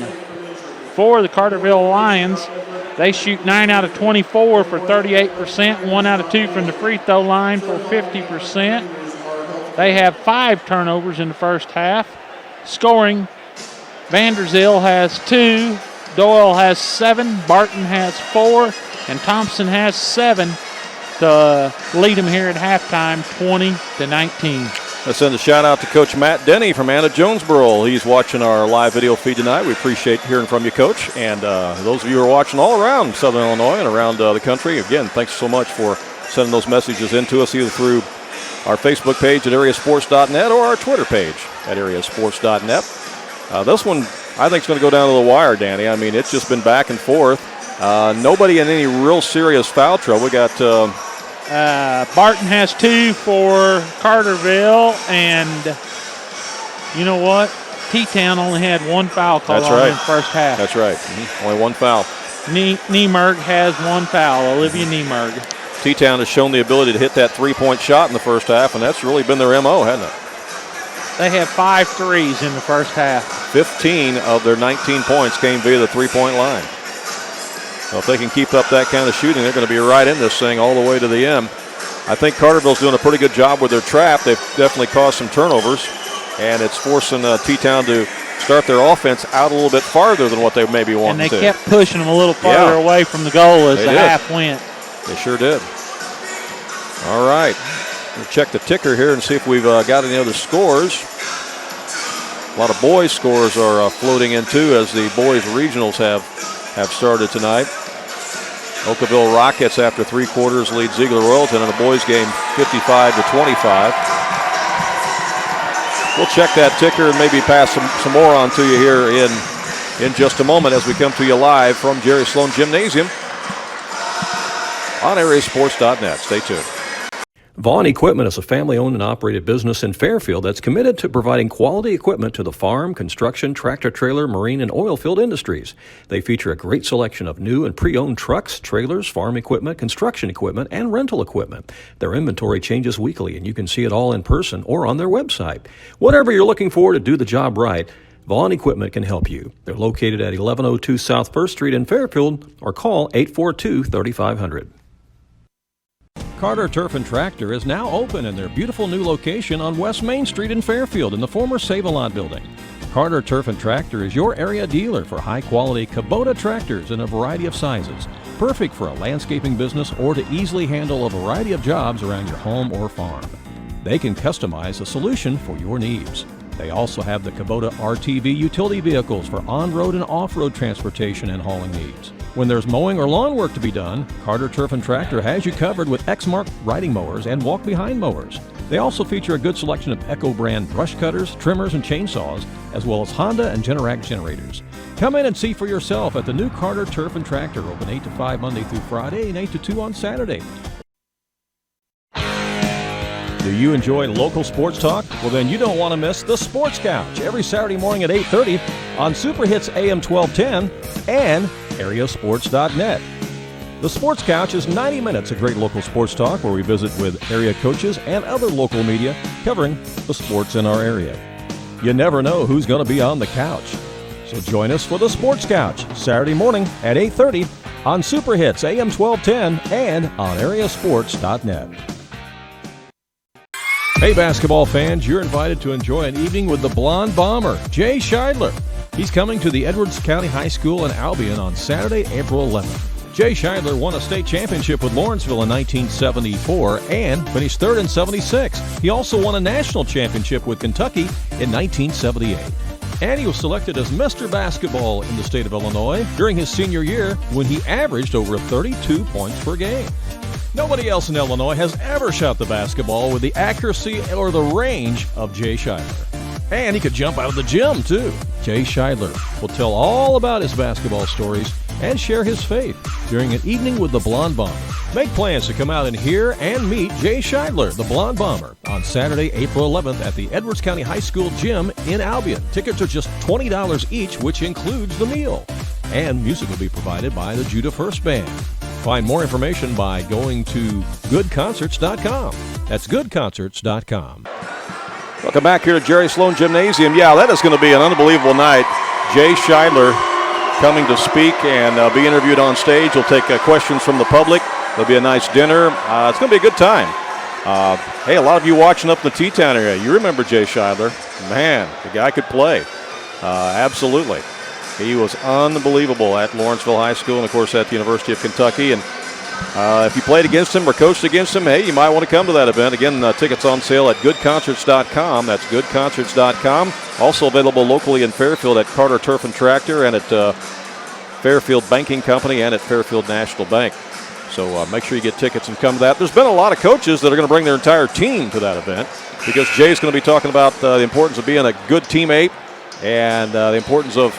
For the Carterville Lions, they shoot 9 out of 24 for 38%, 1 out of 2 from the free throw line for 50%. They have 5 turnovers in the first half. Scoring, Vanderzeel has 2, Doyle has 7, Barton has 4, and Thompson has 7 to lead them here at halftime, 20-19. Let's send a shout out to Coach Matt Denny from Anna Jonesboro. He's watching our live video feed tonight. We appreciate hearing from you, Coach. And those of you who are watching all around Southern Illinois and around the country, again, thanks so much for sending those messages in to us either through our Facebook page at AreaSports.net or our Twitter page at AreaSports.net. This one, I think, is going to go down to the wire, Danny. I mean, it's just been back and forth. Nobody in any real serious foul trouble. We got Barton has 2 for Carterville, and you know what? T-Town only had 1 foul call on in the first half. That's right. Only 1 foul. Niemerg has 1 foul, Olivia Niemerg. T-Town has shown the ability to hit that three-point shot in the first half, and that's really been their MO, hasn't it? They have 5 threes in the first half. 15 of their 19 points came via the three-point line. So if they can keep up that kind of shooting, they're going to be right in this thing all the way to the end. I think Carterville's doing a pretty good job with their trap. They've definitely caused some turnovers, and it's forcing T-Town to start their offense out a little bit farther than what they maybe wanted to. And they kept pushing them a little farther away from the goal as the half went. They sure did. All right. We'll check the ticker here and see if we've got any other scores. A lot of boys' scores are floating in, too, as the boys' regionals have started tonight. Oakville Rockets, after 3 quarters, lead Ziegler Royalton in a boys game 55-25. We'll check that ticker and maybe pass some more on to you here in just a moment as we come to you live from Jerry Sloan Gymnasium on AreaSports.net. Stay tuned. Vaughn Equipment is a family-owned and operated business in Fairfield that's committed to providing quality equipment to the farm, construction, tractor-trailer, marine, and oil-field industries. They feature a great selection of new and pre-owned trucks, trailers, farm equipment, construction equipment, and rental equipment. Their inventory changes weekly, and you can see it all in person or on their website. Whatever you're looking for to do the job right, Vaughn Equipment can help you. They're located at 1102 South 1st Street in Fairfield, or call 842-3500. Carter Turf and Tractor is now open in their beautiful new location on West Main Street in Fairfield in the former Save-A-Lot building. Carter Turf and Tractor is your area dealer for high-quality Kubota tractors in a variety of sizes, perfect for a landscaping business or to easily handle a variety of jobs around your home or farm. They can customize a solution for your needs. They also have the Kubota RTV utility vehicles for on-road and off-road transportation and hauling needs. When there's mowing or lawn work to be done, Carter Turf and Tractor has you covered with Exmark riding mowers and walk-behind mowers. They also feature a good selection of Echo brand brush cutters, trimmers, and chainsaws, as well as Honda and Generac generators. Come in and see for yourself at the new Carter Turf and Tractor, open 8 to 5 Monday through Friday and 8 to 2 on Saturday. Do you enjoy local sports talk? Well, then you don't want to miss the Sports Couch every Saturday morning at 8:30 on Super Hits AM 1210 and AreaSports.net. The Sports Couch is 90 minutes of great local sports talk where we visit with area coaches and other local media covering the sports in our area. You never know who's going to be on the couch. So join us for the Sports Couch Saturday morning at 8:30 on Super Hits AM 1210 and on AreaSports.net. Hey basketball fans, you're invited to enjoy an evening with the Blonde Bomber, Jay Scheidler. He's coming to the Edwards County High School in Albion on Saturday, April 11th. Jay Scheidler won a state championship with Lawrenceville in 1974 and finished third in 76. He also won a national championship with Kentucky in 1978. And he was selected as Mr. Basketball in the state of Illinois during his senior year when he averaged over 32 points per game. Nobody else in Illinois has ever shot the basketball with the accuracy or the range of Jay Scheidler. And he could jump out of the gym, too. Jay Scheidler will tell all about his basketball stories and share his faith during an evening with the Blonde Bomber. Make plans to come out and hear and meet Jay Scheidler, the Blonde Bomber, on Saturday, April 11th at the Edwards County High School Gym in Albion. Tickets are just $20 each, which includes the meal. And music will be provided by the Judah First Band. Find more information by going to goodconcerts.com. That's goodconcerts.com. Welcome back here to Jerry Sloan Gymnasium. Yeah, that is going to be an unbelievable night. Jay Scheidler coming to speak and be interviewed on stage. We'll take questions from the public. There'll be a nice dinner. It's going to be a good time. Hey, a lot of you watching up in the T-Town area, you remember Jay Scheidler. Man, the guy could play. Absolutely. He was unbelievable at Lawrenceville High School and, of course, at the University of Kentucky. And if you played against him or coached against him, hey, you might want to come to that event. Again, tickets on sale at goodconcerts.com. That's goodconcerts.com. Also available locally in Fairfield at Carter Turf and Tractor and at Fairfield Banking Company and at Fairfield National Bank. So make sure you get tickets and come to that. There's been a lot of coaches that are going to bring their entire team to that event because Jay's going to be talking about the importance of being a good teammate and the importance of,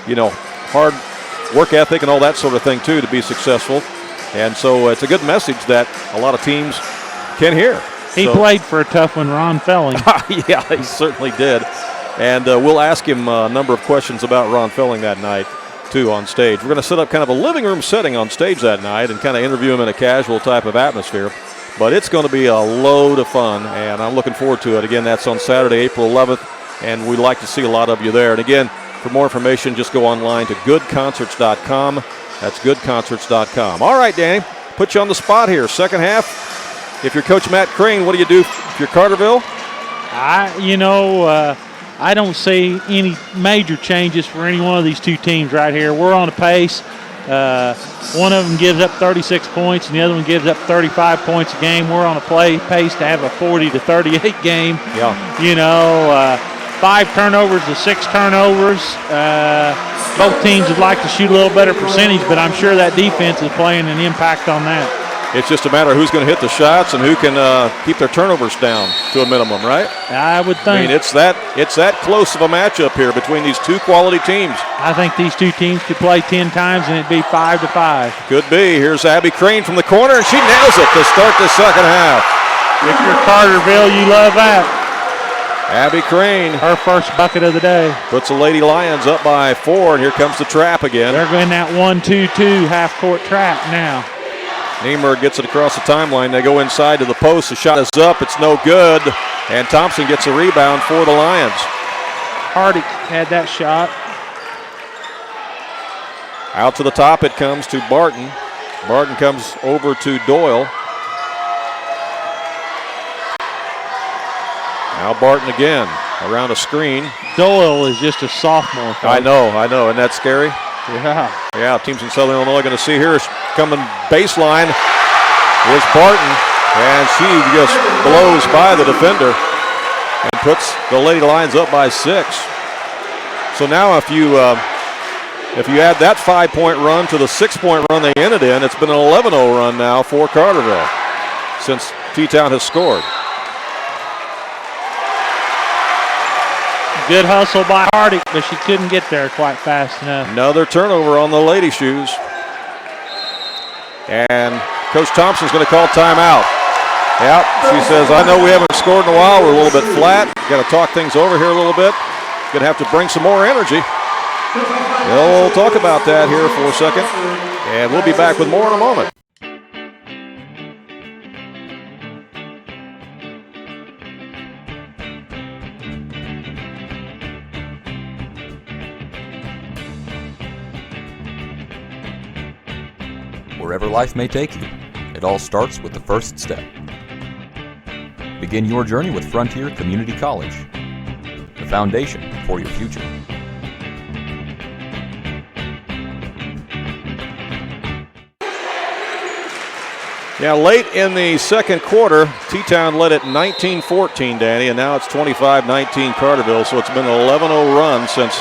hard work ethic and all that sort of thing, too, to be successful. And so it's a good message that a lot of teams can hear. He played for a tough one, Ron Felling. Yeah, he certainly did. And we'll ask him a number of questions about Ron Felling that night, too, on stage. We're going to set up kind of a living room setting on stage that night and kind of interview him in a casual type of atmosphere. But it's going to be a load of fun, and I'm looking forward to it. Again, that's on Saturday, April 11th, and we'd like to see a lot of you there. And again, for more information, just go online to goodconcerts.com. That's goodconcerts.com. All right, Danny, put you on the spot here. Second half, if you're Coach Matt Crane, what do you do if you're Carterville? I don't see any major changes for any one of these two teams right here. We're on a pace. One of them gives up 36 points, and the other one gives up 35 points a game. We're on a pace to have a 40-38 game. Yeah. 5 turnovers to 6 turnovers. Both teams would like to shoot a little better percentage, but I'm sure that defense is playing an impact on that. It's just a matter of who's going to hit the shots and who can keep their turnovers down to a minimum, right? I would think. I mean, it's that close of a matchup here between these two quality teams. I think these two teams could play 10 times and it'd be 5-5. Could be. Here's Abby Crane from the corner, and she nails it to start the second half. If you're Carterville, you love that. Abby Crane. Her first bucket of the day. Puts the Lady Lions up by 4, and here comes the trap again. They're going that 1-2-2 half-court trap now. Niemer gets it across the timeline. They go inside to the post. The shot is up. It's no good. And Thompson gets a rebound for the Lions. Hardy had that shot. Out to the top it comes to Barton. Barton comes over to Doyle. Now Barton again around a screen. Doyle is just a sophomore. Folks. I know. Isn't that scary? Yeah, teams in Southern Illinois going to see here. Coming baseline is Barton, and she just blows by the defender and puts the Lady Lions up by 6. So now if you add that 5-point run to the 6-point run they ended in, it's been an 11-0 run now for Carterville since T-Town has scored. Good hustle by Hardy, but she couldn't get there quite fast enough. Another turnover on the Lady Shoes. And Coach Thompson's going to call timeout. Yep, she says, I know we haven't scored in a while. We're a little bit flat. Got to talk things over here a little bit. Going to have to bring some more energy. We'll talk about that here for a second. And we'll be back with more in a moment. Wherever life may take you, it all starts with the first step. Begin your journey with Frontier Community College, the foundation for your future. Yeah, late in the second quarter, T-Town led it 19-14, Danny, and now it's 25-19 Carterville, so it's been an 11-0 run since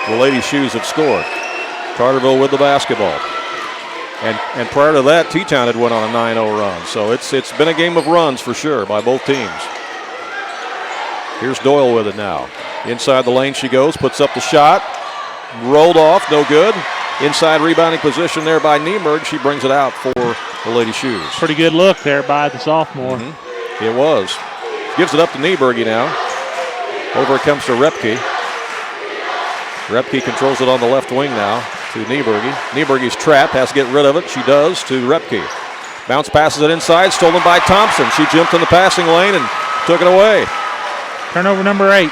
the Lady Shoes have scored. Carterville with the basketball. And prior to that, T-Town had went on a 9-0 run. So it's been a game of runs for sure by both teams. Here's Doyle with it now. Inside the lane she goes, puts up the shot. Rolled off, no good. Inside rebounding position there by Niemerg. She brings it out for the Lady Shoes. Pretty good look there by the sophomore. It was. Gives it up to Nieberge now. Over it comes to Repke. Repke controls it on the left wing now to Nieberge. Nieberge's trapped, has to get rid of it. She does to Repke. Bounce passes it inside, stolen by Thompson. She jumped in the passing lane and took it away. Turnover number 8.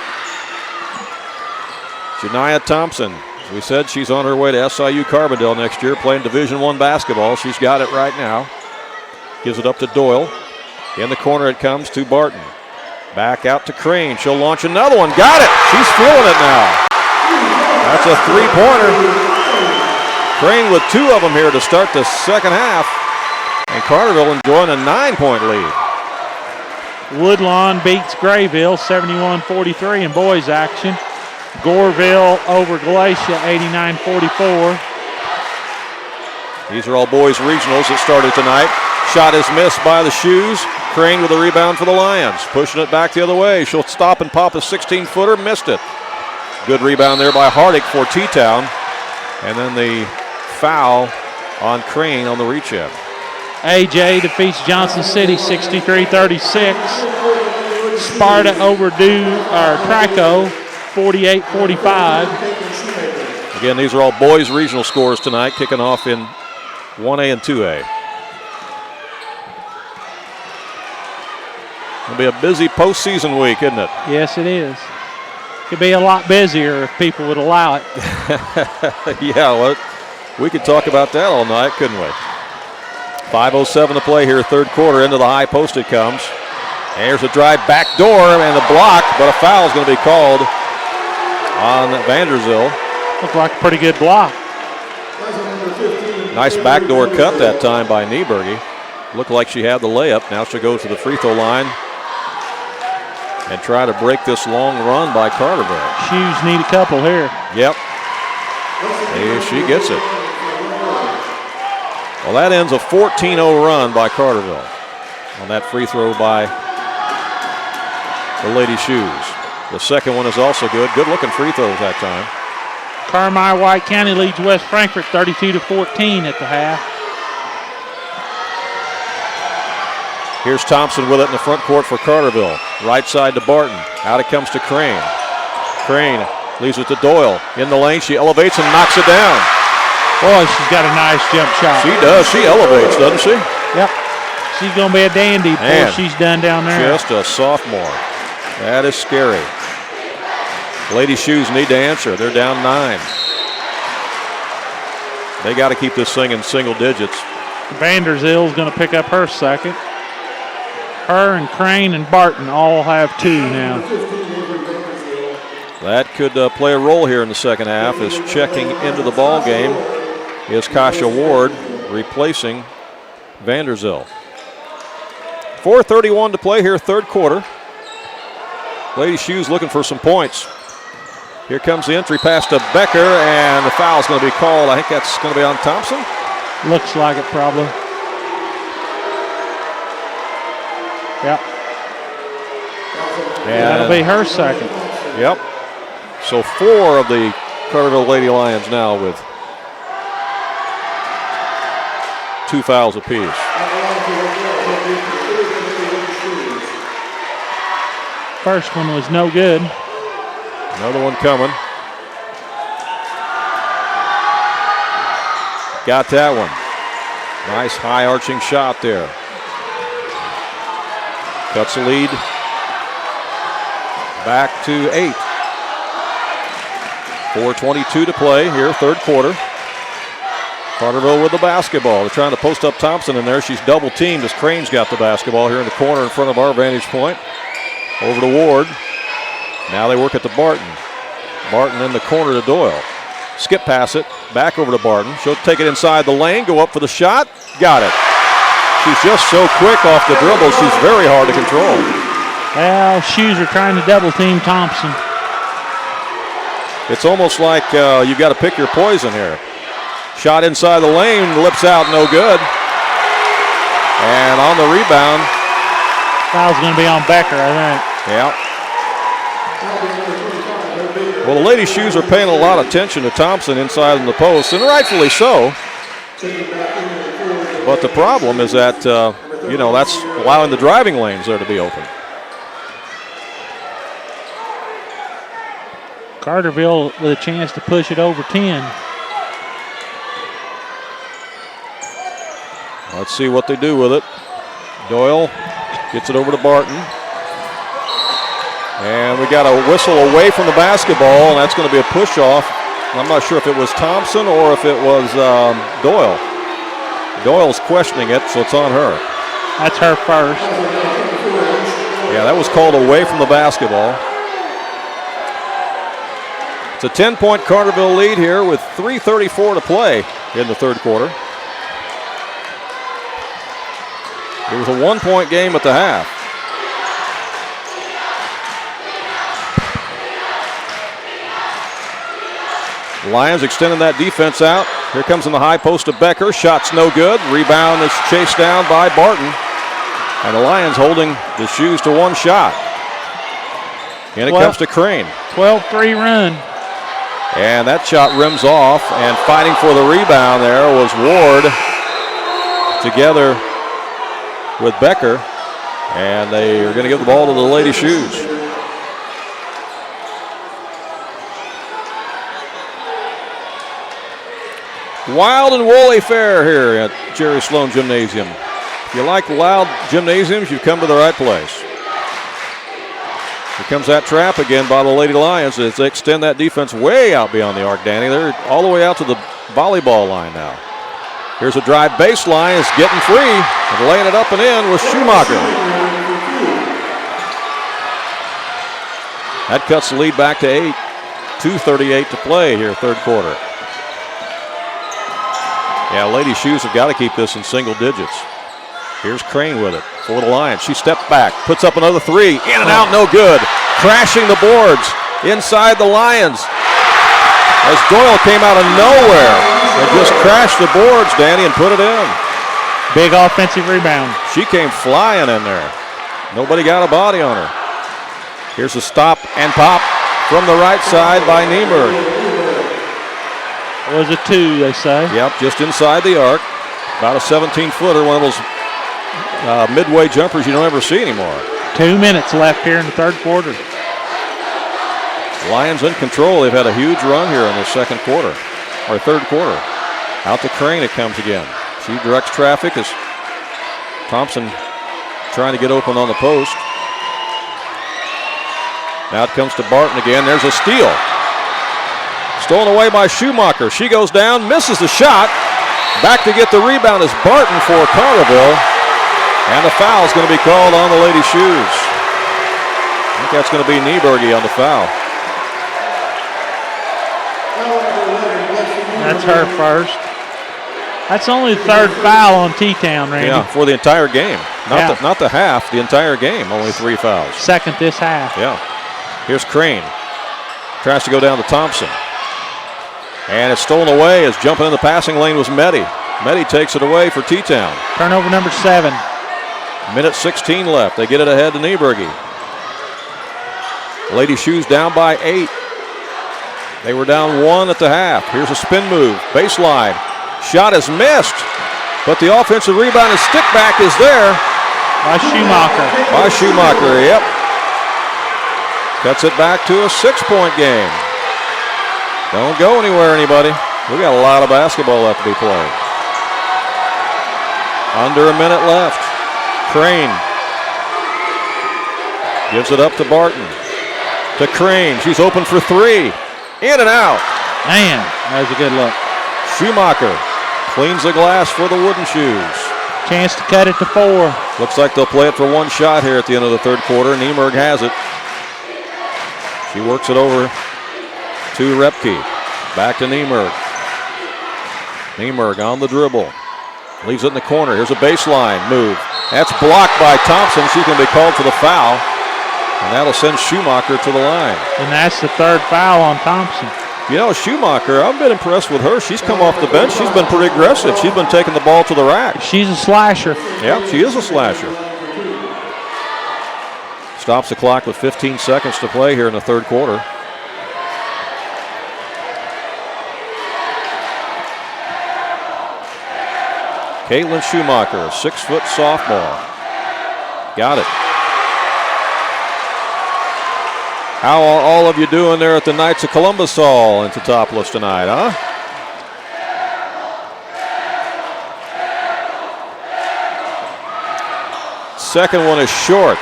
Janiah Thompson. As we said, she's on her way to SIU Carbondale next year, playing Division I basketball. She's got it right now. Gives it up to Doyle. In the corner it comes to Barton. Back out to Crane. She'll launch another one. Got it. She's feeling it now. That's a three-pointer. Crane with 2 of them here to start the second half. And Carterville enjoying a 9-point lead. Woodlawn beats Grayville 71-43 in boys action. Goreville over Glacier 89-44. These are all boys regionals that started tonight. Shot is missed by the Shoes. Crane with a rebound for the Lions. Pushing it back the other way. She'll stop and pop a 16-footer. Missed it. Good rebound there by Hardick for T-Town. And then the foul on Crane on the reach-in. AJ defeats Johnson City 63-36. Sparta over Trico 48-45. Again, these are all boys regional scores tonight, kicking off in 1A and 2A. It'll be a busy postseason week, isn't it? Yes, it is. Could be a lot busier if people would allow it. Yeah, well, we could talk about that all night, couldn't we? 5:07 to play here, third quarter. Into the high post it comes. And here's a drive back door and the block, but a foul is going to be called on Vanderzil. Looked like a pretty good block. Nice backdoor cut that time by Nieberge. Looked like she had the layup. Now she'll go to the free throw line. and try to break this long run by Carterville. Shoes need a couple here. Yep. Hey, she gets it. Well, that ends a 14-0 run by Carterville on that free throw by the Lady Shoes. The second one is also good. Good-looking free throws that time. Carmi-White County leads West Frankfort 32-14 at the half. Here's Thompson with it in the front court for Carterville. Right side to Barton. Out it comes to Crane. Crane leaves it to Doyle. In the lane, she elevates and knocks it down. Boy, she's got a nice jump shot. She does. She elevates, doesn't she? Yep. She's going to be a dandy before she's done down there. Just a sophomore. That is scary. Lady Shoes need to answer. They're down 9. They got to keep this thing in single digits. Vanderzil's going to pick up her second. Her and Crane and Barton all have 2 now. That could play a role here in the second half, as checking into the ball game is Kasha Ward, replacing Vanderzil. 4:31 to play here, third quarter. Lady Shoes looking for some points. Here comes the entry pass to Becker, and the foul's going to be called. I think that's going to be on Thompson. Looks like it, probably. Yep. And that'll be her second. Yep. So 4 of the Carterville Lady Lions now with 2 fouls apiece. First one was no good. Another one coming. Got that one. Nice high arching shot there. Cuts the lead back to 8. 4:22 to play here, third quarter. Carterville with the basketball. They're trying to post up Thompson in there. She's double teamed as Crane's got the basketball here in the corner in front of our vantage point. Over to Ward. Now they work it to Barton. Barton in the corner to Doyle. Skip pass it. Back over to Barton. She'll take it inside the lane. Go up for the shot. Got it. She's just so quick off the dribble. She's very hard to control. Well, Shoes are trying to double team Thompson. It's almost like you've got to pick your poison here. Shot inside the lane. Lips out. No good. And on the rebound. Foul's going to be on Becker, I think. Yeah. Well, the Lady Shoes are paying a lot of attention to Thompson inside in the post, and rightfully so. But the problem is that, that's allowing the driving lanes there to be open. Carterville with a chance to push it over 10. Let's see what they do with it. Doyle gets it over to Barton. And we got a whistle away from the basketball, and that's going to be a push-off. I'm not sure if it was Thompson or if it was Doyle. Doyle's questioning it, so it's on her. That's her first. Yeah, that was called away from the basketball. It's a 10-point Carterville lead here with 3:34 to play in the third quarter. It was a 1-point game at the half. Lions extending that defense out. Here comes in the high post to Becker. Shot's no good. Rebound is chased down by Barton. And the Lions holding the Shoes to 1 shot. And it comes to Crane. 12-3 run. And that shot rims off. And fighting for the rebound there was Ward together with Becker. And they are going to give the ball to the Lady Shoes. Wild and woolly fair here at Jerry Sloan Gymnasium. If you like loud gymnasiums, you've come to the right place. Here comes that trap again by the Lady Lions as they extend that defense way out beyond the arc, Danny. They're all the way out to the volleyball line now. Here's a drive baseline. It's getting free. And laying it up and in was Schumacher. That cuts the lead back to 8. 2:38 to play here, third quarter. Yeah, Lady Shoes have got to keep this in single digits. Here's Crane with it for the Lions. She stepped back, puts up another three. In and out, no good. Crashing the boards inside the Lions. As Doyle came out of nowhere and just crashed the boards, Danny, and put it in. Big offensive rebound. She came flying in there. Nobody got a body on her. Here's a stop and pop from the right side by Nieberg. It was a 2, they say. Yep, just inside the arc. About a 17-footer, one of those midway jumpers you don't ever see anymore. 2 minutes left here in the third quarter. Lions in control. They've had a huge run here in the third quarter. Out to Crane it comes again. She directs traffic as Thompson trying to get open on the post. Now it comes to Barton again. There's a steal. Stolen away by Schumacher. She goes down, misses the shot. Back to get the rebound is Barton for Carterville. And the foul is going to be called on the Lady Shoes. I think that's going to be Nieberge on the foul. That's her first. That's only the third foul on T-Town, Randy. Yeah, for the entire game. Not the half, the entire game. Only 3 fouls. Second this half. Yeah. Here's Crane. Tries to go down to Thompson. And it's stolen away as jumping in the passing lane was Meddy. Meddy takes it away for T-Town. Turnover number 7. Minute 16 left. They get it ahead to Nieberge. Lady Shoes down by 8. They were down 1 at the half. Here's a spin move. Baseline. Shot is missed. But the offensive rebound and stick back is there. By Schumacher, yep. Cuts it back to a 6-point game. Don't go anywhere, anybody. We got a lot of basketball left to be played. Under a minute left. Crane gives it up to Barton. To Crane. She's open for 3. In and out. Man, that was a good look. Schumacher cleans the glass for the Wooden Shoes. Chance to cut it to 4. Looks like they'll play it for 1 shot here at the end of the third quarter. Nieberg has it. She works it over to Repke. Back to Nieberg. Nieberg on the dribble. Leaves it in the corner. Here's a baseline move. That's blocked by Thompson. She's going to be called for the foul. And that'll send Schumacher to the line. And that's the third foul on Thompson. You know, Schumacher, I've been impressed with her. She's come off the bench. She's been pretty aggressive. She's been taking the ball to the rack. She's a slasher. Yeah, she is a slasher. Stops the clock with 15 seconds to play here in the third quarter. Caitlin Schumacher, a 6-foot sophomore. Got it. How are all of you doing there at the Knights of Columbus Hall in Teutopolis tonight, huh? Second one is short.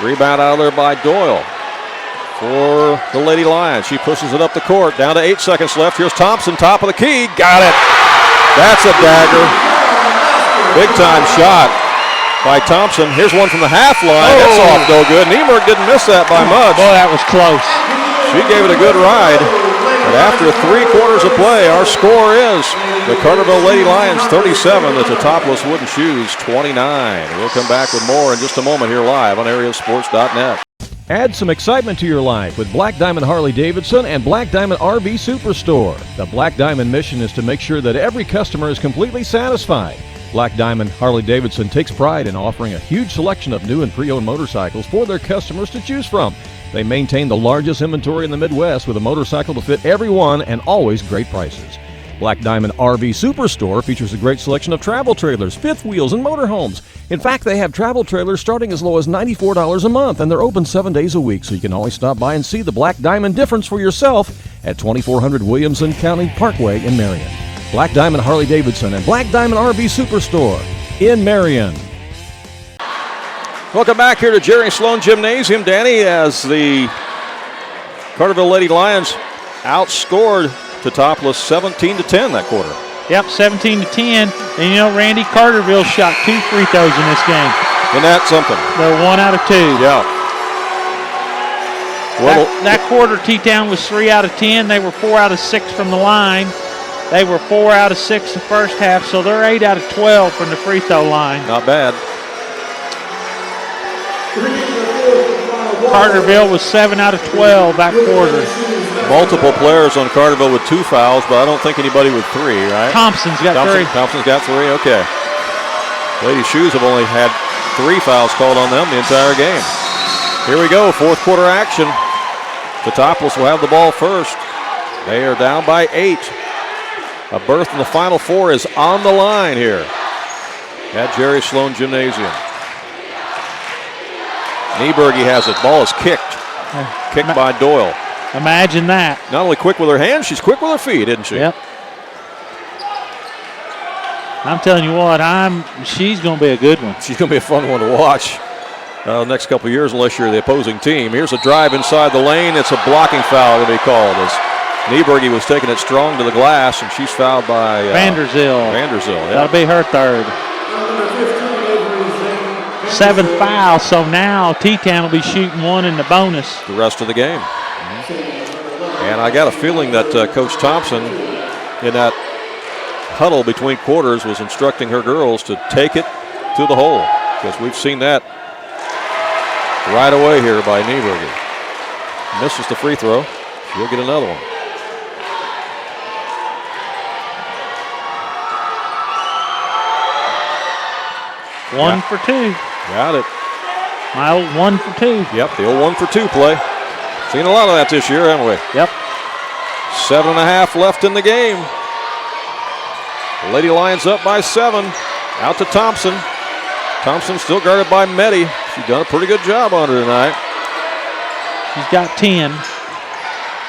Rebound out of there by Doyle for the Lady Lions. She pushes it up the court. Down to 8 seconds left. Here's Thompson, top of the key. Got it. That's a dagger. Big time shot by Thompson. Here's one from the half line. That's off no good. Nieberg didn't miss that by much. Boy, that was close. She gave it a good ride. But after 3 quarters of play, our score is the Carterville Lady Lions 37, the Teutoplis Wooden Shoes 29. We'll come back with more in just a moment here live on AreaSports.net. Add some excitement to your life with Black Diamond Harley-Davidson and Black Diamond RV Superstore. The Black Diamond mission is to make sure that every customer is completely satisfied. Black Diamond Harley-Davidson takes pride in offering a huge selection of new and pre-owned motorcycles for their customers to choose from. They maintain the largest inventory in the Midwest with a motorcycle to fit everyone and always great prices. Black Diamond RV Superstore features a great selection of travel trailers, fifth wheels, and motorhomes. In fact, they have travel trailers starting as low as $94 a month, and they're open 7 days a week, so you can always stop by and see the Black Diamond difference for yourself at 2400 Williamson County Parkway in Marion. Black Diamond Harley-Davidson and Black Diamond RV Superstore in Marion. Welcome back here to Jerry Sloan Gymnasium, Danny, as the Carterville Lady Lions outscored Teutoplis 17-10 that quarter. Yep, 17-10. And you know, Randy, Carterville shot 2 free throws in this game. Isn't that something? They're 1 out of 2. Yeah. That quarter, T-Town was 3 out of 10. They were 4 out of 6 from the line. They were 4 out of 6 the first half, so they're 8 out of 12 from the free throw line. Not bad. Carterville was 7 out of 12 that quarter. Multiple players on Carterville with 2 fouls, but I don't think anybody with 3, right? Thompson's got 3. Thompson's got 3, okay. Lady Shoes have only had 3 fouls called on them the entire game. Here we go, fourth quarter action. Teutoplis will have the ball first. They are down by 8. A berth in the Final Four is on the line here at Jerry Sloan Gymnasium. Nieberge has it. Ball is kicked. Kicked by Doyle. Imagine that. Not only quick with her hands, she's quick with her feet, isn't she? Yep. I'm telling you what, she's going to be a good one. She's going to be a fun one to watch next couple of years, unless you're the opposing team. Here's a drive inside the lane. It's a blocking foul to be called as Nieberge was taking it strong to the glass, and she's fouled by Vanderzeel. Yeah. That'll be her third. 7th foul, so now T-Town will be shooting 1 in the bonus. The rest of the game. And I got a feeling that Coach Thompson, in that huddle between quarters, was instructing her girls to take it to the hole, because we've seen that right away here by Nieberge. Misses the free throw. She'll get another one. One for 2. Got it. My old 1 for 2. Yep, the old 1 for 2 play. Seen a lot of that this year, haven't we? Yep. 7.5 left in the game. The Lady Lions up by 7. Out to Thompson. Thompson still guarded by Meddy. She's done a pretty good job on her tonight. She's got 10.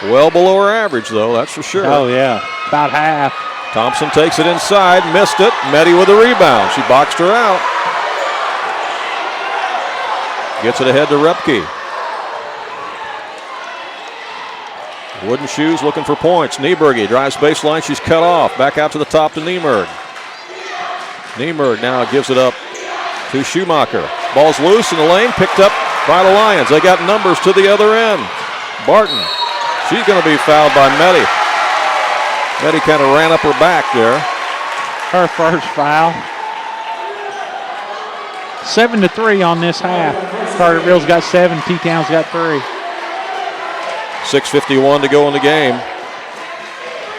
Well below her average, though, that's for sure. Oh, yeah. About half. Thompson takes it inside, missed it. Meddy with a rebound. She boxed her out. Gets it ahead to Repke. Wooden Shoes looking for points. Nieberge drives baseline. She's cut off. Back out to the top to Niemerg. Niemerg now gives it up to Schumacher. Ball's loose in the lane. Picked up by the Lions. They got numbers to the other end. Barton. She's going to be fouled by Meddy. Meddy kind of ran up her back there. Her first foul. 7-3 on this half. Carterville's got 7. T-Town's got 3. 6:51 to go in the game.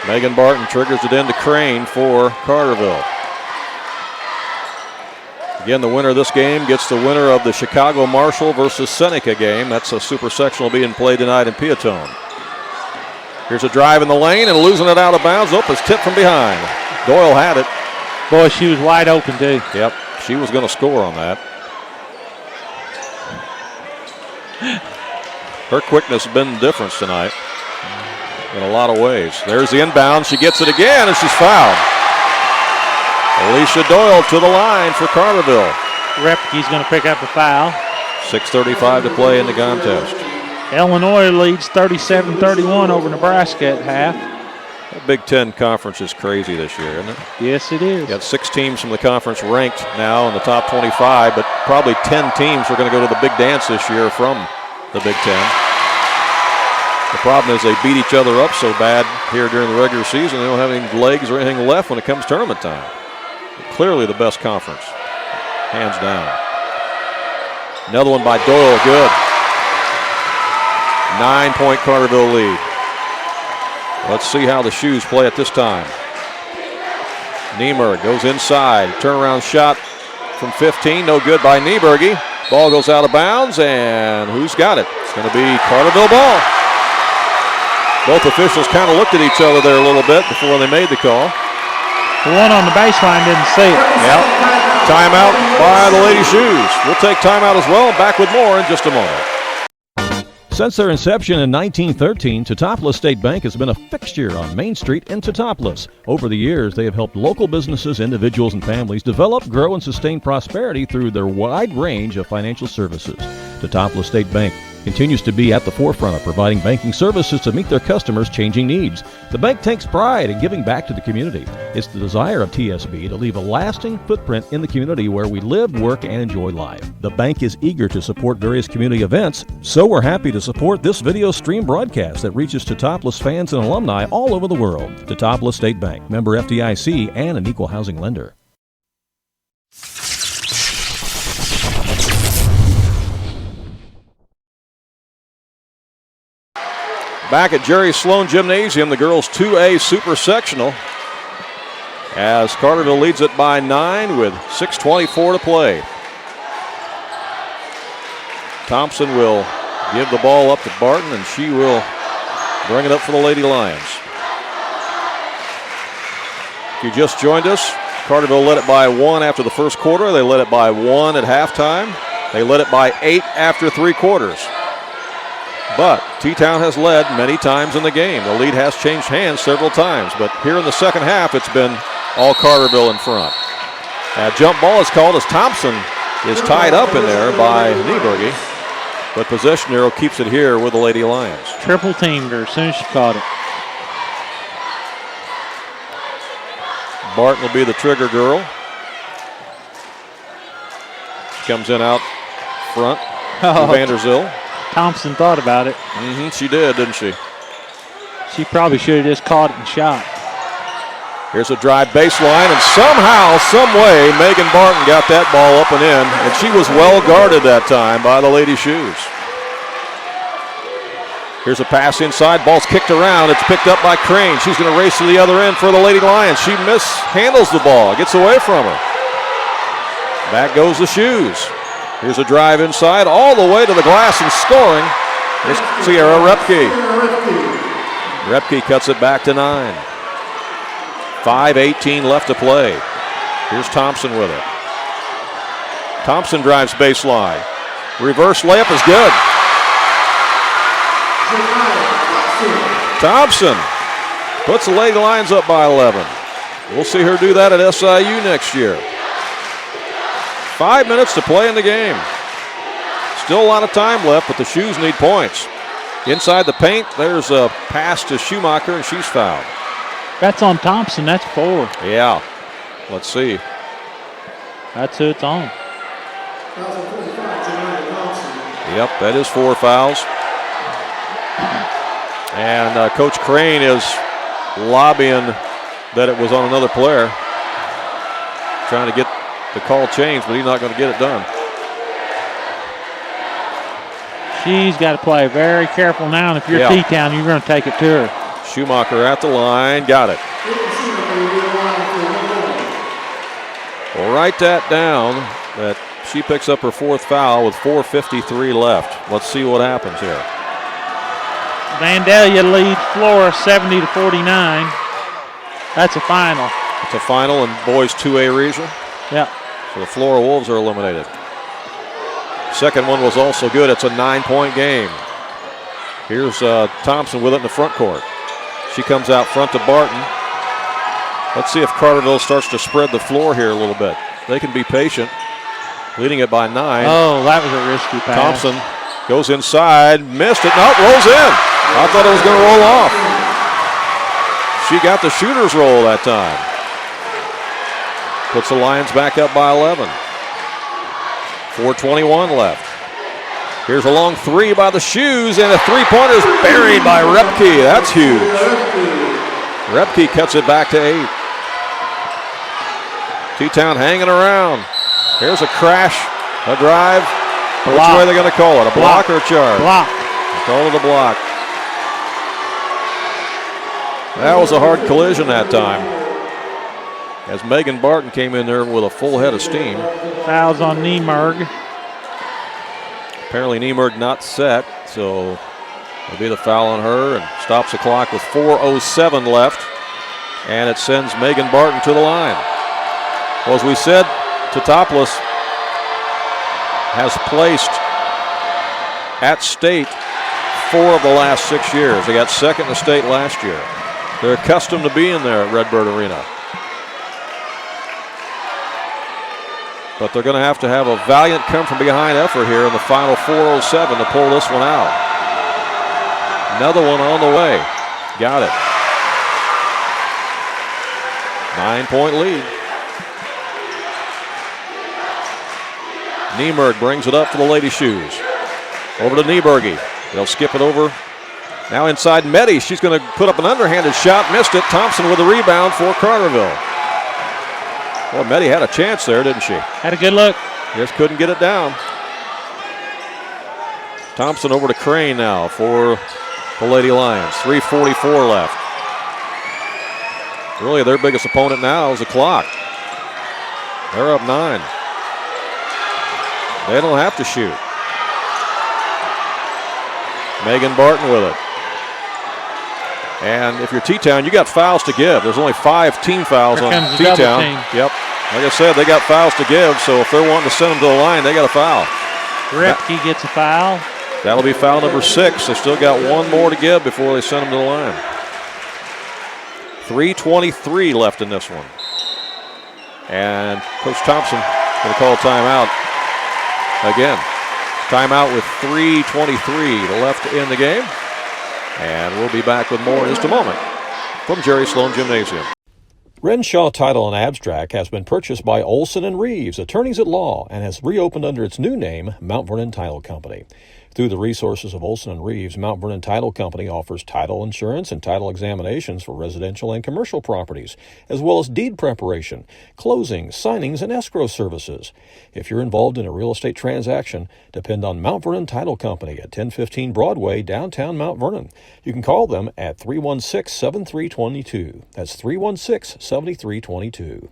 Megan Barton triggers it into Crane for Carterville. Again, the winner of this game gets the winner of the Chicago Marshall versus Seneca game. That's a super-sectional being played tonight in Peatone. Here's a drive in the lane and losing it out of bounds. Oh, it's tipped from behind. Doyle had it. Boy, she was wide open, too. Yep, she was going to score on that. Her quickness has been the difference tonight in a lot of ways. There's the inbound. She gets it again, and she's fouled. Alicia Doyle to the line for Carterville. Repke's going to pick up a foul. 6:35 to play in the contest. Illinois leads 37-31 over Nebraska at half. The Big Ten Conference is crazy this year, isn't it? Yes, it is. You got 6 teams from the conference ranked now in the top 25, but probably 10 teams are going to go to the big dance this year from the Big Ten. The problem is they beat each other up so bad here during the regular season, they don't have any legs or anything left when it comes tournament time. Clearly the best conference, hands down. Another one by Doyle, good. 9-point Carterville lead. Let's see how the Shoes play at this time. Niemerg goes inside, turnaround shot from 15, no good by Nieberge. Ball goes out of bounds, and who's got it? It's going to be Carterville ball. Both officials kind of looked at each other there a little bit before they made the call. The one on the baseline didn't see it. Yep. Timeout by the Lady Shoes. We'll take timeout as well. Back with more in just a moment. Since their inception in 1913, Teutopolis State Bank has been a fixture on Main Street in Teutopolis. Over the years, they have helped local businesses, individuals, and families develop, grow, and sustain prosperity through their wide range of financial services. Teutopolis State Bank, continues to be at the forefront of providing banking services to meet their customers' changing needs. The bank takes pride in giving back to the community. It's the desire of TSB to leave a lasting footprint in the community where we live, work, and enjoy life. The bank is eager to support various community events, so we're happy to support this video stream broadcast that reaches Teutoplis fans and alumni all over the world. Teutoplis State Bank, member FDIC, and an equal housing lender. Back at Jerry Sloan Gymnasium, the girls 2A Super-Sectional, as Carterville leads it by 9 with 6:24 to play. Thompson will give the ball up to Barton, and she will bring it up for the Lady Lions. If you just joined us, Carterville led it by 1 after the first quarter. They led it by 1 at halftime. They led it by 8 after 3 quarters. But T-Town has led many times in the game. The lead has changed hands several times, but here in the second half, it's been all Carterville in front. A jump ball is called as Thompson is tied up in there by Nieberge, but possession arrow keeps it here with the Lady Lions. Triple teamed her as soon as she caught it. Barton will be the trigger girl. She comes in out front. Vanderzil. Thompson thought about it. She did, didn't she? She probably should have just caught it and shot. Here's a drive baseline, and somehow, some way, Megan Barton got that ball up and in, and she was well guarded that time by the Lady Shoes. Here's a pass inside, ball's kicked around, it's picked up by Crane. She's going to race to the other end for the Lady Lions. She mishandles the ball, gets away from her. Back goes the Shoes. Here's a drive inside, all the way to the glass and scoring. It's Sierra Repke. Repke cuts it back to 9. 5:18 left to play. Here's Thompson with it. Thompson drives baseline. Reverse layup is good. Thompson puts the Lady Lions up by 11. We'll see her do that at SIU next year. 5 minutes to play in the game. Still a lot of time left, but the Shoes need points. Inside the paint, there's a pass to Schumacher, and she's fouled. That's on Thompson. That's 4. Yeah. Let's see. That's who it's on. Yep, that is 4 fouls. And Coach Crane is lobbying that it was on another player. Trying to get the call changed, but he's not going to get it done. She's got to play very careful now, and if you're T-Town, you're going to take it to her. Schumacher at the line, got it. We'll write that down, that she picks up her 4th foul with 4:53 left. Let's see what happens here. Vandalia leads Flora 70-49. That's a final. It's a final in boys 2A region. Yeah. So the Flora Wolves are eliminated. Second one was also good. It's a 9-point game. Here's Thompson with it in the front court. She comes out front to Barton. Let's see if Carterville starts to spread the floor here a little bit. They can be patient. Leading it by 9. Oh, that was a risky pass. Thompson goes inside, missed it. No, rolls in. I thought it was going to roll off. She got the shooter's roll that time. Puts the Lions back up by 11. 4:21 left. Here's a long 3 by the Shoes, and a 3-pointer is buried by Repke. That's huge. Repke cuts it back to 8. T-Town hanging around. Here's a crash, a drive. Block. Which way are they going to call it? A block or a charge? Block. Call it a block. That was a hard collision that time, as Megan Barton came in there with a full head of steam. Fouls on Niemerg. Apparently Niemerg not set, so it'll be the foul on her, and stops the clock with 4:07 left, and it sends Megan Barton to the line. Well, as we said, Teutopolis has placed at state 4 of the last 6 years. They got second in the state last year. They're accustomed to being there at Redbird Arena. But they're going to have a valiant come-from-behind effort here in the final 4:07 to pull this one out. Another one on the way. Got it. 9-point lead. Niemerg brings it up for the Lady Shoes. Over to Nieberge. They'll skip it over. Now inside Meddy. She's going to put up an underhanded shot. Missed it. Thompson with a rebound for Carterville. Well, Meddy had a chance there, didn't she? Had a good look. Just couldn't get it down. Thompson over to Crane now for the Lady Lions. 3:44 left. Really, their biggest opponent now is the clock. They're up 9. They don't have to shoot. Megan Barton with it. And if you're T-Town, you got fouls to give. There's only 5 team fouls on T-Town. Yep. Like I said, they got fouls to give, so if they're wanting to send them to the line, they got a foul. Repke gets a foul. That'll be foul number 6. They still got one more to give before they send them to the line. 3:23 left in this one. And Coach Thompson going to call a timeout again. Timeout with 3:23 left in the game. And we'll be back with more in just a moment from Jerry Sloan Gymnasium. Renshaw Title and Abstract has been purchased by Olson and Reeves, attorneys at law, and has reopened under its new name, Mount Vernon Title Company. Through the resources of Olson and Reeves, Mount Vernon Title Company offers title insurance and title examinations for residential and commercial properties, as well as deed preparation, closings, signings, and escrow services. If you're involved in a real estate transaction, depend on Mount Vernon Title Company at 1015 Broadway, downtown Mount Vernon. You can call them at 316-7322. That's 316-7322.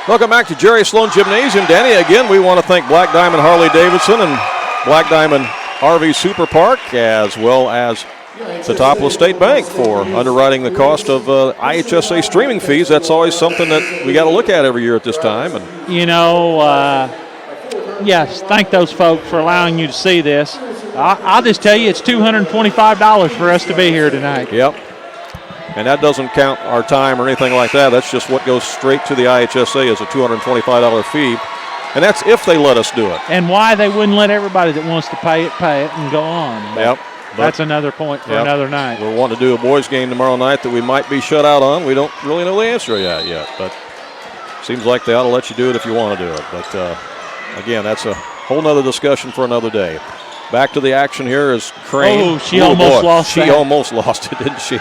Welcome back to Jerry Sloan Gymnasium. Danny, again, we want to thank Black Diamond Harley-Davidson and Black Diamond RV Super Park, as well as Teutoplis State Bank for underwriting the cost of IHSA streaming fees. That's always something that we got to look at every year at this time. And Yes, thank those folks for allowing you to see this. I'll just tell you, it's $225 for us to be here tonight. Yep. And that doesn't count our time or anything like that. That's just what goes straight to the IHSA as a $225 fee. And that's if they let us do it. And why they wouldn't let everybody that wants to pay it and go on. Yep. That's another point for another night. We're wanting to do a boys game tomorrow night that we might be shut out on. We don't really know the answer yet, but seems like they ought to let you do it if you want to do it. But again, that's a whole nother discussion for another day. Back to the action here is Crane. Oh, she almost lost it. She almost lost it, didn't she?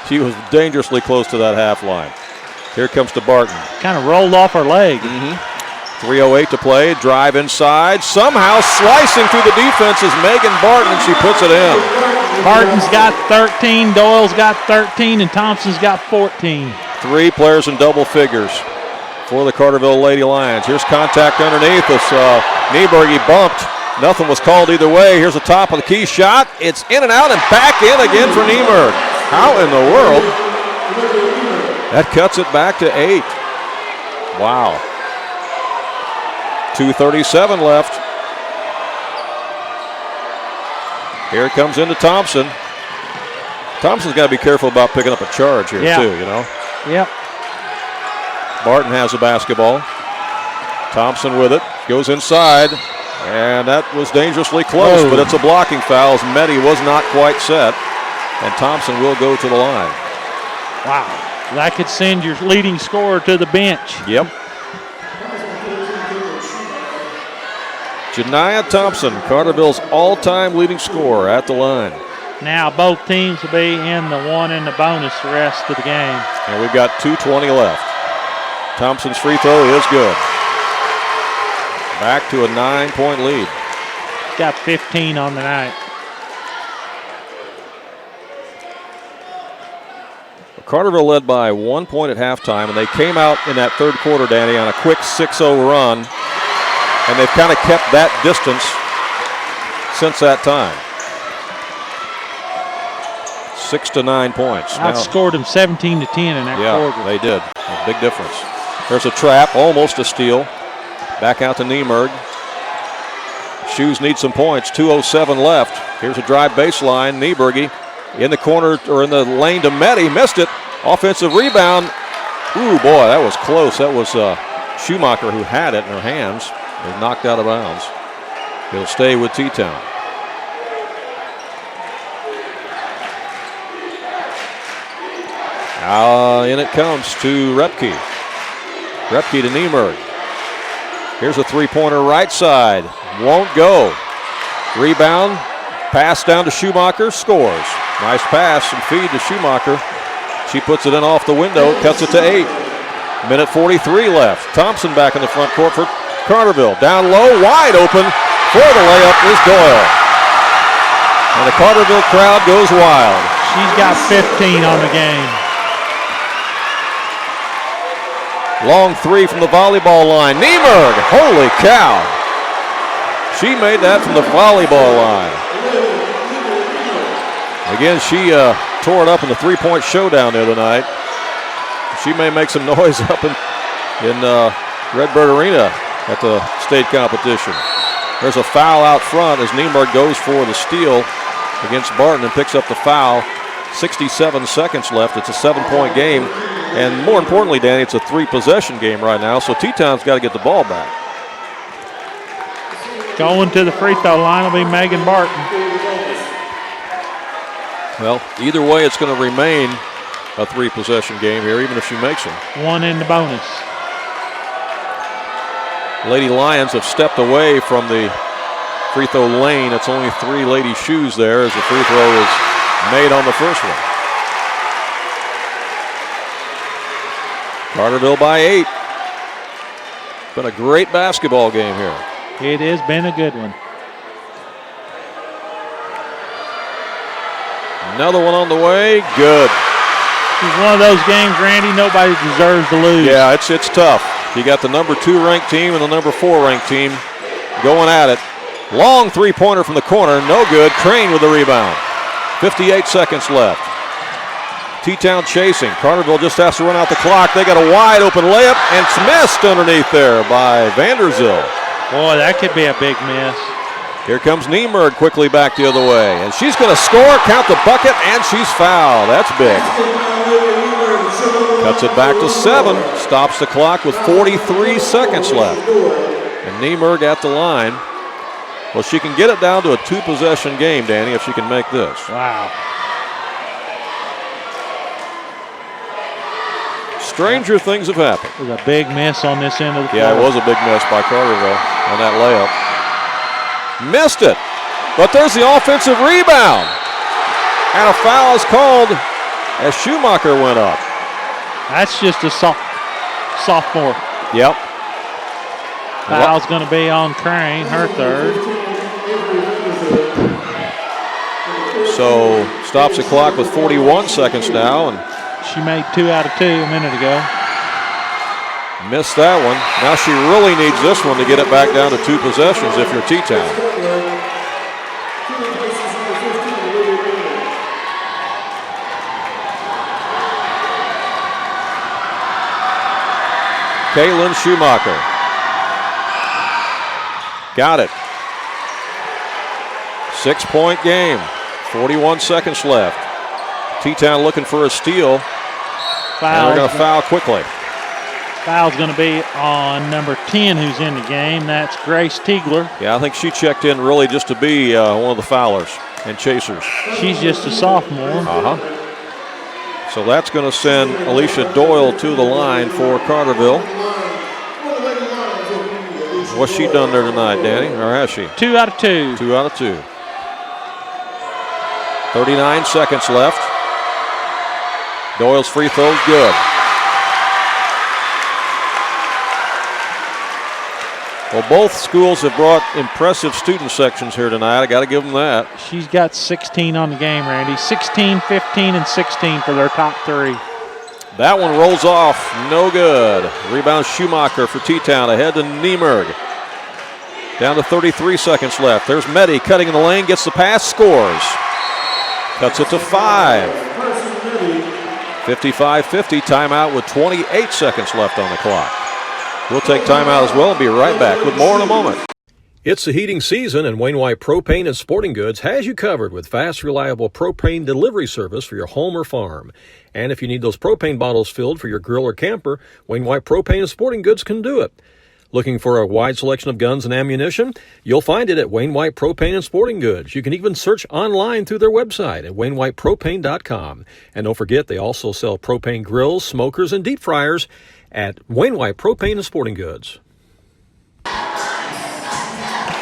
She was dangerously close to that half line. Here comes to Barton. Kind of rolled off her leg. 3:08 to play. Drive inside. Somehow slicing through the defense is Megan Barton, and she puts it in. Barton's got 13, Doyle's got 13, and Thompson's got 14. 3 players in double figures for the Carterville Lady Lions. Here's contact underneath us. Nieberge bumped. Nothing was called either way. Here's the top of the key shot. It's in and out and back in again for Nieberg. How in the world? That cuts it back to 8. Wow. 2:37 left. Here it comes into Thompson. Thompson's got to be careful about picking up a charge here too, you know. Yep. Barton has the basketball. Thompson with it. Goes inside. And that was dangerously close, but it's a blocking foul as Meddy was not quite set. And Thompson will go to the line. Wow. That could send your leading scorer to the bench. Yep. Janiah Thompson, Carterville's all-time leading scorer at the line. Now both teams will be in the one and the bonus the rest of the game. And we've got 2:20 left. Thompson's free throw is good. Back to a 9-point lead. Got 15 on the night. Carterville led by 1 point at halftime, and they came out in that third quarter, Danny, on a quick 6-0 run, and they've kind of kept that distance since that time. 6 to 9 points. Outscored them 17 to 10 in that quarter. Yeah, they did. A big difference. There's a trap, almost a steal. Back out to Niemerg. Shoes need some points. 2:07 left. Here's a drive baseline. Nieberge in the corner or in the lane to Meddy. Missed it. Offensive rebound. Ooh, boy, that was close. That was Schumacher, who had it in her hands, was knocked out of bounds. He'll stay with T-Town. In it comes to Repke. Repke to Niemerg. Here's a three-pointer right side. Won't go. Rebound. Pass down to Schumacher. Scores. Nice pass and feed to Schumacher. She puts it in off the window. Cuts it to 8. Minute 43 left. Thompson back in the front court for Carterville. Down low. Wide open. For the layup is Doyle. And the Carterville crowd goes wild. She's got 15 on the game. Long three from the volleyball line. Niemerg, holy cow. She made that from the volleyball line. Again, she tore it up in the three-point showdown the other night. She may make some noise up in Redbird Arena at the state competition. There's a foul out front as Niemerg goes for the steal against Barton and picks up the foul. 67 seconds left. It's a 7-point game. And more importantly, Danny, it's a 3-possession game right now, so T-Town's got to get the ball back. Going to the free throw line will be Megan Barton. Well, either way, it's going to remain a 3-possession game here, even if she makes them. One in the bonus. Lady Lions have stepped away from the free throw lane. It's only 3 Lady Shoes there as the free throw is made on the first one. Carterville by 8. Been a great basketball game here. It has been a good one. Another one on the way. Good. It's one of those games, Randy, nobody deserves to lose. Yeah, it's tough. You got the number 2 ranked team and the number 4 ranked team going at it. Long three-pointer from the corner. No good. Crane with the rebound. 58 seconds left. T-Town chasing. Carterville just has to run out the clock. They got a wide open layup, and it's missed underneath there by Vanderzil. Boy, that could be a big miss. Here comes Niemerg quickly back the other way, and she's going to score, count the bucket, and she's fouled. That's big. Cuts it back to 7. Stops the clock with 43 seconds left. And Niemerg at the line. Well, she can get it down to a 2-possession game, Danny, if she can make this. Wow. Stranger things have happened. It was a big miss on this end of the court. Yeah, it was a big miss by Carterville on that layup. Missed it, but there's the offensive rebound. And a foul is called as Schumacher went up. That's just a sophomore. Yep. Foul's going to be on Crane, her third. So stops the clock with 41 seconds now, and she made 2 out of 2 a minute ago. Missed that one. Now she really needs this one to get it back down to 2 possessions if you're T-Town. Kaylin Schumacher. Got it. 6-point game. 41 seconds left. T-Town looking for a steal. And they're going to foul quickly. Foul's going to be on number 10 who's in the game. That's Grace Tiegler. Yeah, I think she checked in really just to be one of the foulers and chasers. She's just a sophomore. So that's going to send Alicia Doyle to the line for Carterville. What's she done there tonight, Danny? Or has she? 2 out of 2. 2 out of 2. 39 seconds left. Doyle's free throw's good. Well, both schools have brought impressive student sections here tonight. I got to give them that. She's got 16 on the game, Randy. 16, 15, and 16 for their top 3. That one rolls off. No good. Rebound Schumacher for T-Town. Ahead to Niemerg. Down to 33 seconds left. There's Meddy cutting in the lane. Gets the pass. Scores. Cuts it to 5. 55-50. Timeout with 28 seconds left on the clock. We'll take timeout as well and be right back with more in a moment. It's the heating season, and Wainwright Propane and Sporting Goods has you covered with fast, reliable propane delivery service for your home or farm. And if you need those propane bottles filled for your grill or camper, Wainwright Propane and Sporting Goods can do it. Looking for a wide selection of guns and ammunition? You'll find it at Wainwright Propane and Sporting Goods. You can even search online through their website at wainwrightpropane.com. And don't forget, they also sell propane grills, smokers, and deep fryers at Wainwright Propane and Sporting Goods.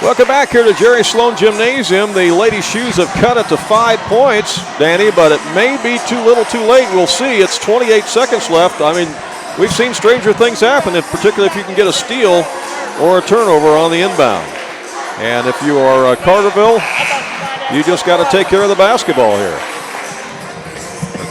Welcome back here to Jerry Sloan Gymnasium. The Lady Shoes have cut it to 5 points, Danny, but it may be too little too late. We'll see. It's 28 seconds left. I mean, we've seen stranger things happen, and particularly if you can get a steal or a turnover on the inbound. And if you are Carterville, you just got to take care of the basketball here.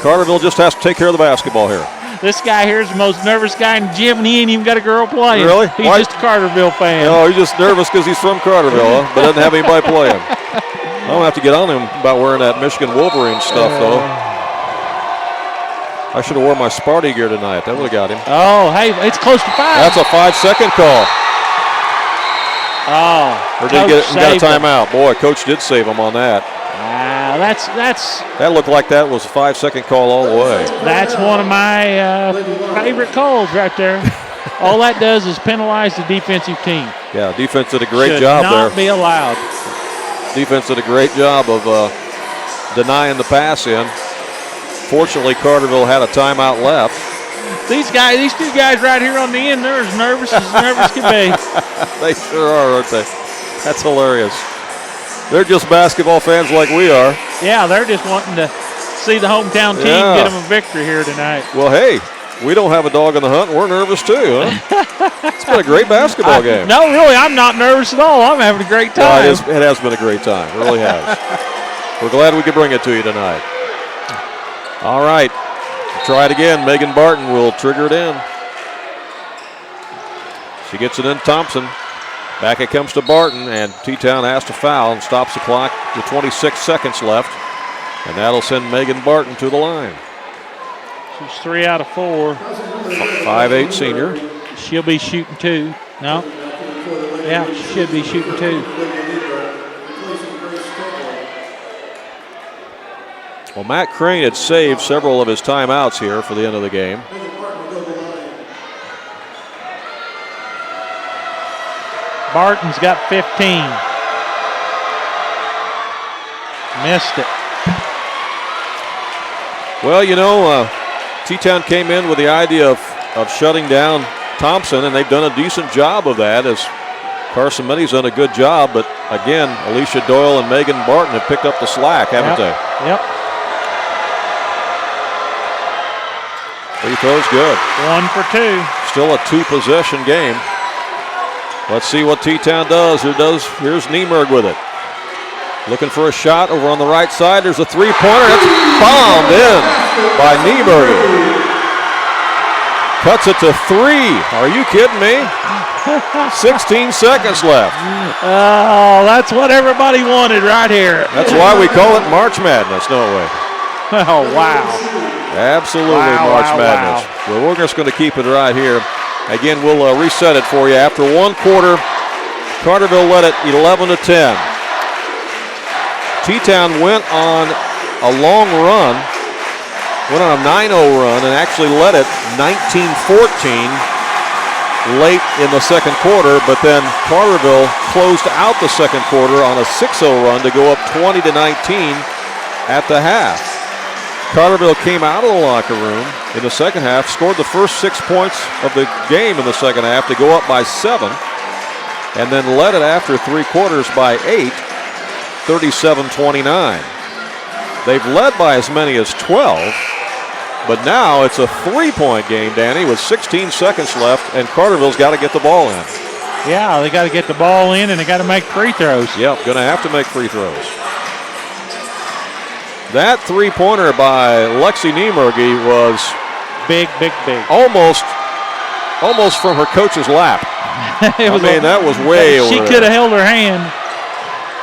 Carterville just has to take care of the basketball here. This guy here is the most nervous guy in the gym, and he ain't even got a girl playing. Really? He's just a Carterville fan. No, he's just nervous because he's from Carterville, huh? But doesn't have anybody playing. I'm going to have to get on him about wearing that Michigan Wolverine stuff, though. I should have worn my Sparty gear tonight. That would have got him. Oh, hey, it's close to 5. That's a 5-second call. Oh, or did he got a timeout? Boy, Coach did save him on that. Wow, that looked like that was a 5-second call all the way. That's one of my favorite calls right there. All that does is penalize the defensive team. Yeah, defense did a great job there. Should not be allowed. Defense did a great job of denying the pass in. Fortunately, Carterville had a timeout left. These two guys right here on the end, they're as nervous can be. They sure are, aren't they? That's hilarious. They're just basketball fans like we are. Yeah, they're just wanting to see the hometown team get them a victory here tonight. Well, hey, we don't have a dog in the hunt, and we're nervous too, huh? It's been a great basketball game. No, really, I'm not nervous at all. I'm having a great time. No, it has been a great time. It really has. We're glad we could bring it to you tonight. All right. Try it again. Megan Barton will trigger it in. She gets it in Thompson. Back it comes to Barton, and T-Town has to foul and stops the clock with 26 seconds left. And that'll send Megan Barton to the line. She's 3 out of 4. 5'8" senior. She'll be shooting 2. No. Yeah, she should be shooting 2. Well, Matt Crane had saved several of his timeouts here for the end of the game. Barton's got 15. Missed it. Well, you know, T-Town came in with the idea of shutting down Thompson, and they've done a decent job of that, as Carson Minnie's done a good job. But again, Alicia Doyle and Megan Barton have picked up the slack, haven't they? Yep. Free throw's good. 1 for 2. Still a 2-possession game. Let's see what T-Town does. Here's Niemerg with it. Looking for a shot over on the right side. There's a three-pointer. That's bombed in by Niemerg. Cuts it to 3. Are you kidding me? 16 seconds left. Oh, that's what everybody wanted right here. That's why we call it March Madness, don't we? Oh, wow. Absolutely March Madness. Wow. Well, we're just going to keep it right here. Again, we'll reset it for you. After one quarter, Carterville led it 11-10. T-Town went on a long run, went on a 9-0 run, and actually led it 19-14 late in the second quarter, but then Carterville closed out the second quarter on a 6-0 run to go up 20-19 at the half. Carterville came out of the locker room in the second half, scored the first 6 points of the game in the second half to go up by 7, and then led it after 3 quarters by 8, 37-29. They've led by as many as 12, but now it's a 3-point game, Danny, with 16 seconds left, and Carterville's got to get the ball in. Yeah, they got to get the ball in, and they got to make free throws. Yep, going to have to make free throws. That three-pointer by Lexi Niemergy was big. Almost from her coach's lap. That was way over. She could have held her hand.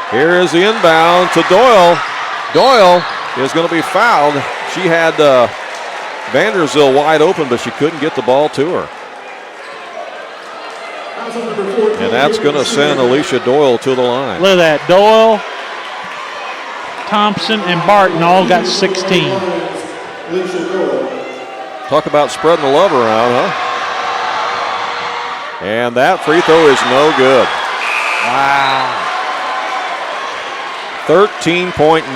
Here is the inbound to Doyle. Doyle is going to be fouled. She had Vanderzil wide open, but she couldn't get the ball to her. And that's going to send Alicia Doyle to the line. Look at that. Doyle, Thompson, and Barton all got 16. Talk about spreading the love around, huh? And that free throw is no good. Wow. 13.9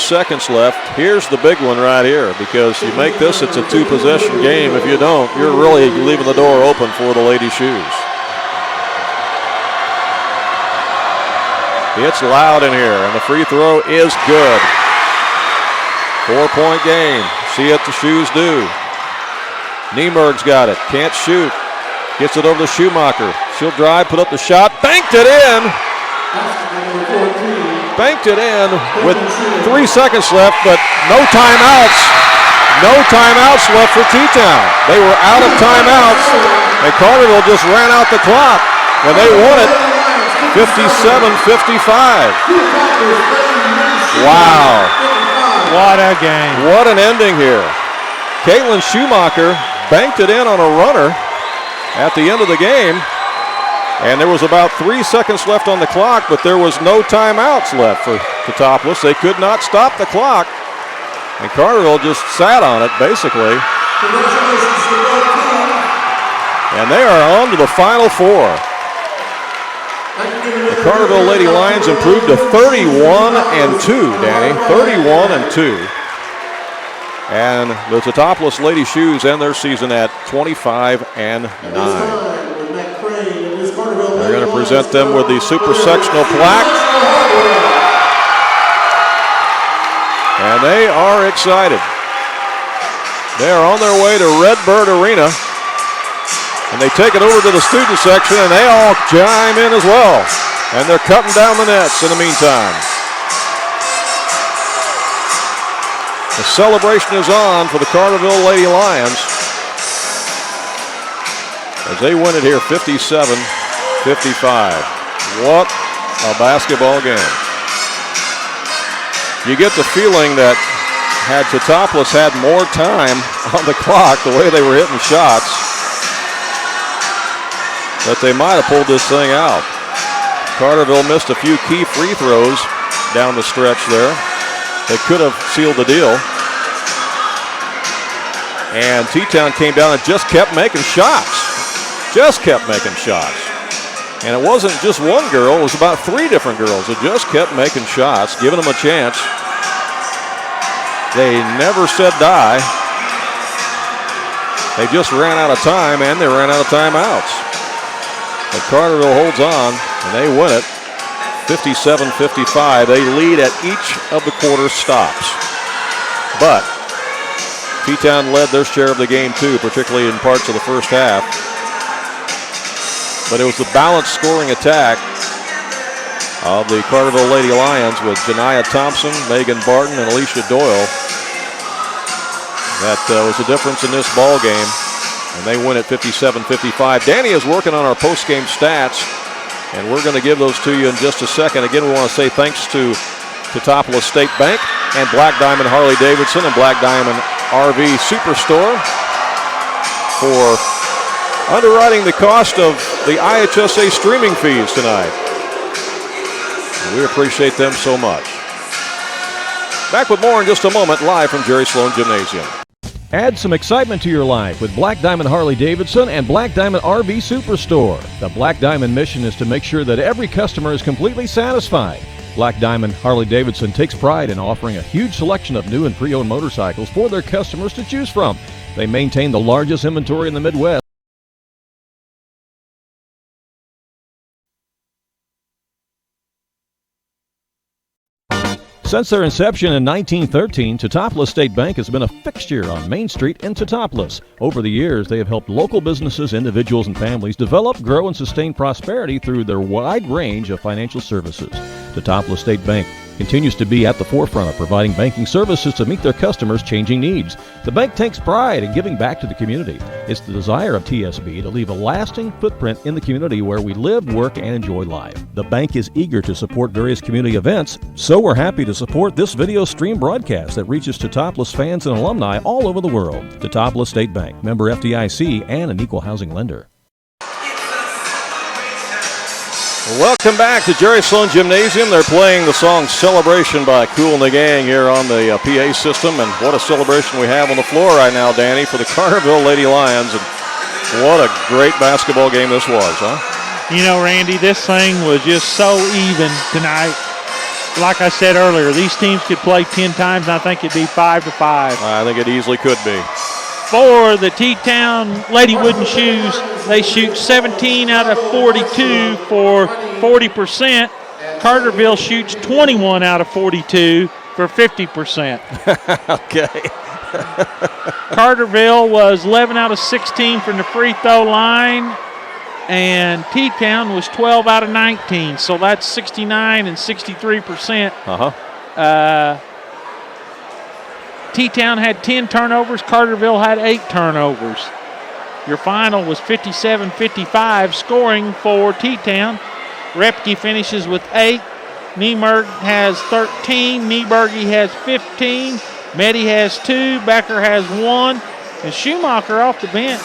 seconds left. Here's the big one right here, because you make this, it's a two-possession game. If you don't, you're really leaving the door open for the Lady Shoes. It's loud in here, and the free throw is good. 4-point game. See what the Shoes do. Niemerg's got it. Can't shoot. Gets it over to Schumacher. She'll drive, put up the shot. Banked it in. Banked it in with 3 seconds left, but no timeouts. No timeouts left for T-Town. They were out of timeouts, and Carterville just ran out the clock, and they won it 57-55. Wow. What a game. What an ending here. Caitlin Schumacher banked it in on a runner at the end of the game. And there was about 3 seconds left on the clock, but there was no timeouts left for Teutopolis. They could not stop the clock. And Carterville just sat on it, basically. And they are on to the Final Four. The Carterville Lady Lions improved to 31-2, Danny. 31-2. And the Teutoplis Lady Shoes end their season at 25-9. They're going to present them with the Super-Sectional plaque. And they are excited. They are on their way to Redbird Arena. And they take it over to the student section, and they all chime in as well. And they're cutting down the nets in the meantime. The celebration is on for the Carterville Lady Lions as they win it here 57-55. What a basketball game. You get the feeling that had Teutopolis had more time on the clock, the way they were hitting shots, that they might have pulled this thing out. Carterville missed a few key free throws down the stretch there. They could have sealed the deal. And T-Town came down and just kept making shots. Just kept making shots. And it wasn't just one girl, it was about 3 different girls that just kept making shots, giving them a chance. They never said die. They just ran out of time, and they ran out of timeouts. But Carterville holds on, and they win it 57-55. They lead at each of the quarter stops. But T-Town led their share of the game too, particularly in parts of the first half. But it was the balanced scoring attack of the Carterville Lady Lions with Janiah Thompson, Megan Barton, and Alicia Doyle. That was the difference in this ball game. And they win at 57-55. Danny is working on our post-game stats, and we're going to give those to you in just a second. Again, we want to say thanks to Teutopolis State Bank and Black Diamond Harley-Davidson and Black Diamond RV Superstore for underwriting the cost of the IHSA streaming fees tonight. We appreciate them so much. Back with more in just a moment, live from Jerry Sloan Gymnasium. Add some excitement to your life with Black Diamond Harley-Davidson and Black Diamond RV Superstore. The Black Diamond mission is to make sure that every customer is completely satisfied. Black Diamond Harley-Davidson takes pride in offering a huge selection of new and pre-owned motorcycles for their customers to choose from. They maintain the largest inventory in the Midwest. Since their inception in 1913, Teutopolis State Bank has been a fixture on Main Street in Teutopolis. Over the years, they have helped local businesses, individuals, and families develop, grow, and sustain prosperity through their wide range of financial services. Teutopolis State Bank continues to be at the forefront of providing banking services to meet their customers' changing needs. The bank takes pride in giving back to the community. It's the desire of TSB to leave a lasting footprint in the community where we live, work, and enjoy life. The bank is eager to support various community events, so we're happy to support this video stream broadcast that reaches Teutopolis fans and alumni all over the world. Teutopolis State Bank, member FDIC, and an equal housing lender. Welcome back to Jerry Sloan Gymnasium. They're playing the song Celebration by Kool and the Gang here on the PA system. And what a celebration we have on the floor right now, Danny, for the Carterville Lady Lions. And what a great basketball game this was, huh? You know, Randy, this thing was just so even tonight. Like I said earlier, these teams could play 10 times, and I think it'd be 5-5. I think it easily could be. For the T-Town Lady Wooden Shoes, they shoot 17 out of 42 for 40%. Carterville shoots 21 out of 42 for 50%. Okay. Carterville was 11 out of 16 from the free throw line, and T-Town was 12 out of 19. So that's 69 and 63%. T-Town had 10 turnovers. Carterville had 8 turnovers. Your final was 57-55, scoring for T-Town. Repke finishes with 8. Niemerg has 13. Nieberge has 15. Meddy has 2. Becker has 1. And Schumacher off the bench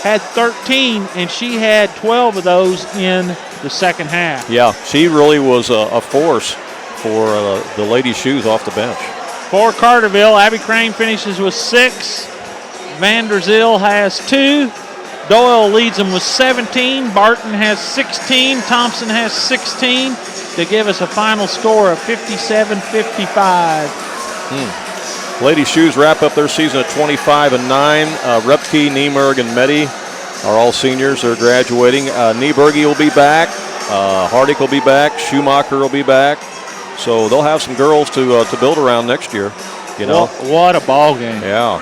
had 13, and she had 12 of those in the second half. Yeah, she really was a force for the Lady Shoes off the bench. For Carterville, Abby Crane finishes with 6. Vanderzeel has 2. Doyle leads them with 17. Barton has 16. Thompson has 16 to give us a final score of 57-55. Lady Shoes wrap up their season at 25-9. Repke, Niemerg, and Meddy are all seniors. They're graduating. Nieberge will be back. Hardick will be back. Schumacher will be back. So they'll have some girls to build around next year. You know, what a ball game! Yeah,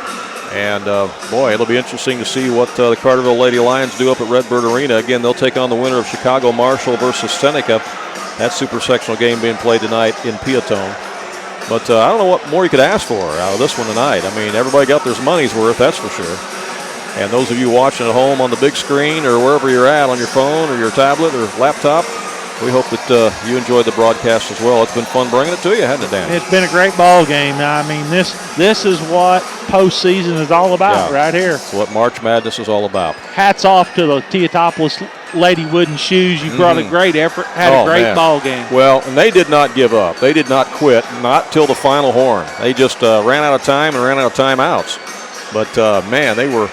and boy, it'll be interesting to see what the Carterville Lady Lions do up at Redbird Arena. Again, they'll take on the winner of Chicago Marshall versus Seneca. That super-sectional game being played tonight in Peatone. But I don't know what more you could ask for out of this one tonight. I mean, everybody got their money's worth, that's for sure. And those of you watching at home on the big screen or wherever you're at on your phone or your tablet or laptop, we hope that you enjoyed the broadcast as well. It's been fun bringing it to you, hasn't it, Dan? It's been a great ball game. I mean, this is what postseason is all about right here. It's what March Madness is all about. Hats off to the Teutoplis Lady Wooden Shoes. You brought a great effort, had a great ball game. Well, and they did not give up. They did not quit, not till the final horn. They just ran out of time and ran out of timeouts. But, man, they were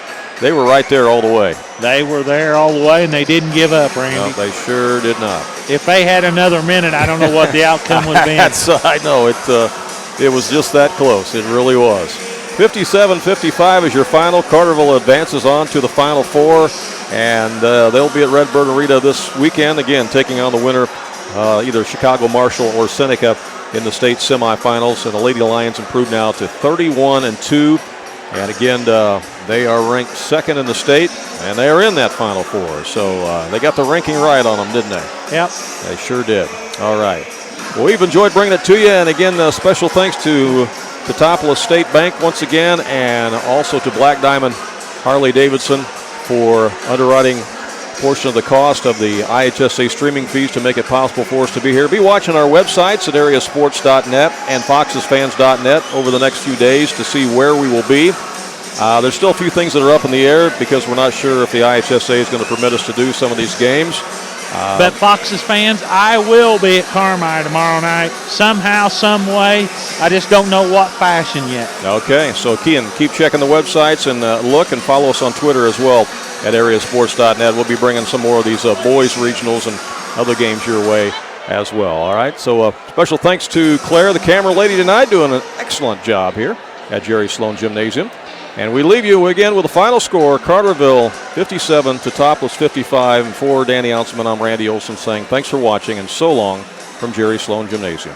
right there all the way. They were there all the way, and they didn't give up, Randy. No, they sure did not. If they had another minute, I don't know what the outcome would be. I know. It was just that close. It really was. 57-55 is your final. Carterville advances on to the Final Four, and they'll be at Redbird Arena this weekend, again, taking on the winner, either Chicago Marshall or Seneca in the state semifinals. And the Lady Lions improved now to 31-2. And again, they are ranked second in the state, and they are in that Final Four. So they got the ranking right on them, didn't they? Yep. They sure did. All right. Well, we've enjoyed bringing it to you. And again, special thanks to Teutopolis State Bank once again, and also to Black Diamond Harley-Davidson for underwriting a portion of the cost of the IHSA streaming fees to make it possible for us to be here. Be watching our websites at AreaSports.net and FoxesFans.net over the next few days to see where we will be. There's still a few things that are up in the air because we're not sure if the IHSA is going to permit us to do some of these games. But Foxes fans, I will be at Carmi tomorrow night, somehow, some way. I just don't know what fashion yet. Okay, so keep checking the websites and look and follow us on Twitter as well at AreaSports.net. We'll be bringing some more of these boys regionals and other games your way as well. All right, so special thanks to Claire, the camera lady tonight, doing an excellent job here at Jerry Sloan Gymnasium. And we leave you again with the final score, Carterville 57, Teutoplis 55. And for Danny Anselment, I'm Randy Olson saying thanks for watching and so long from Jerry Sloan Gymnasium.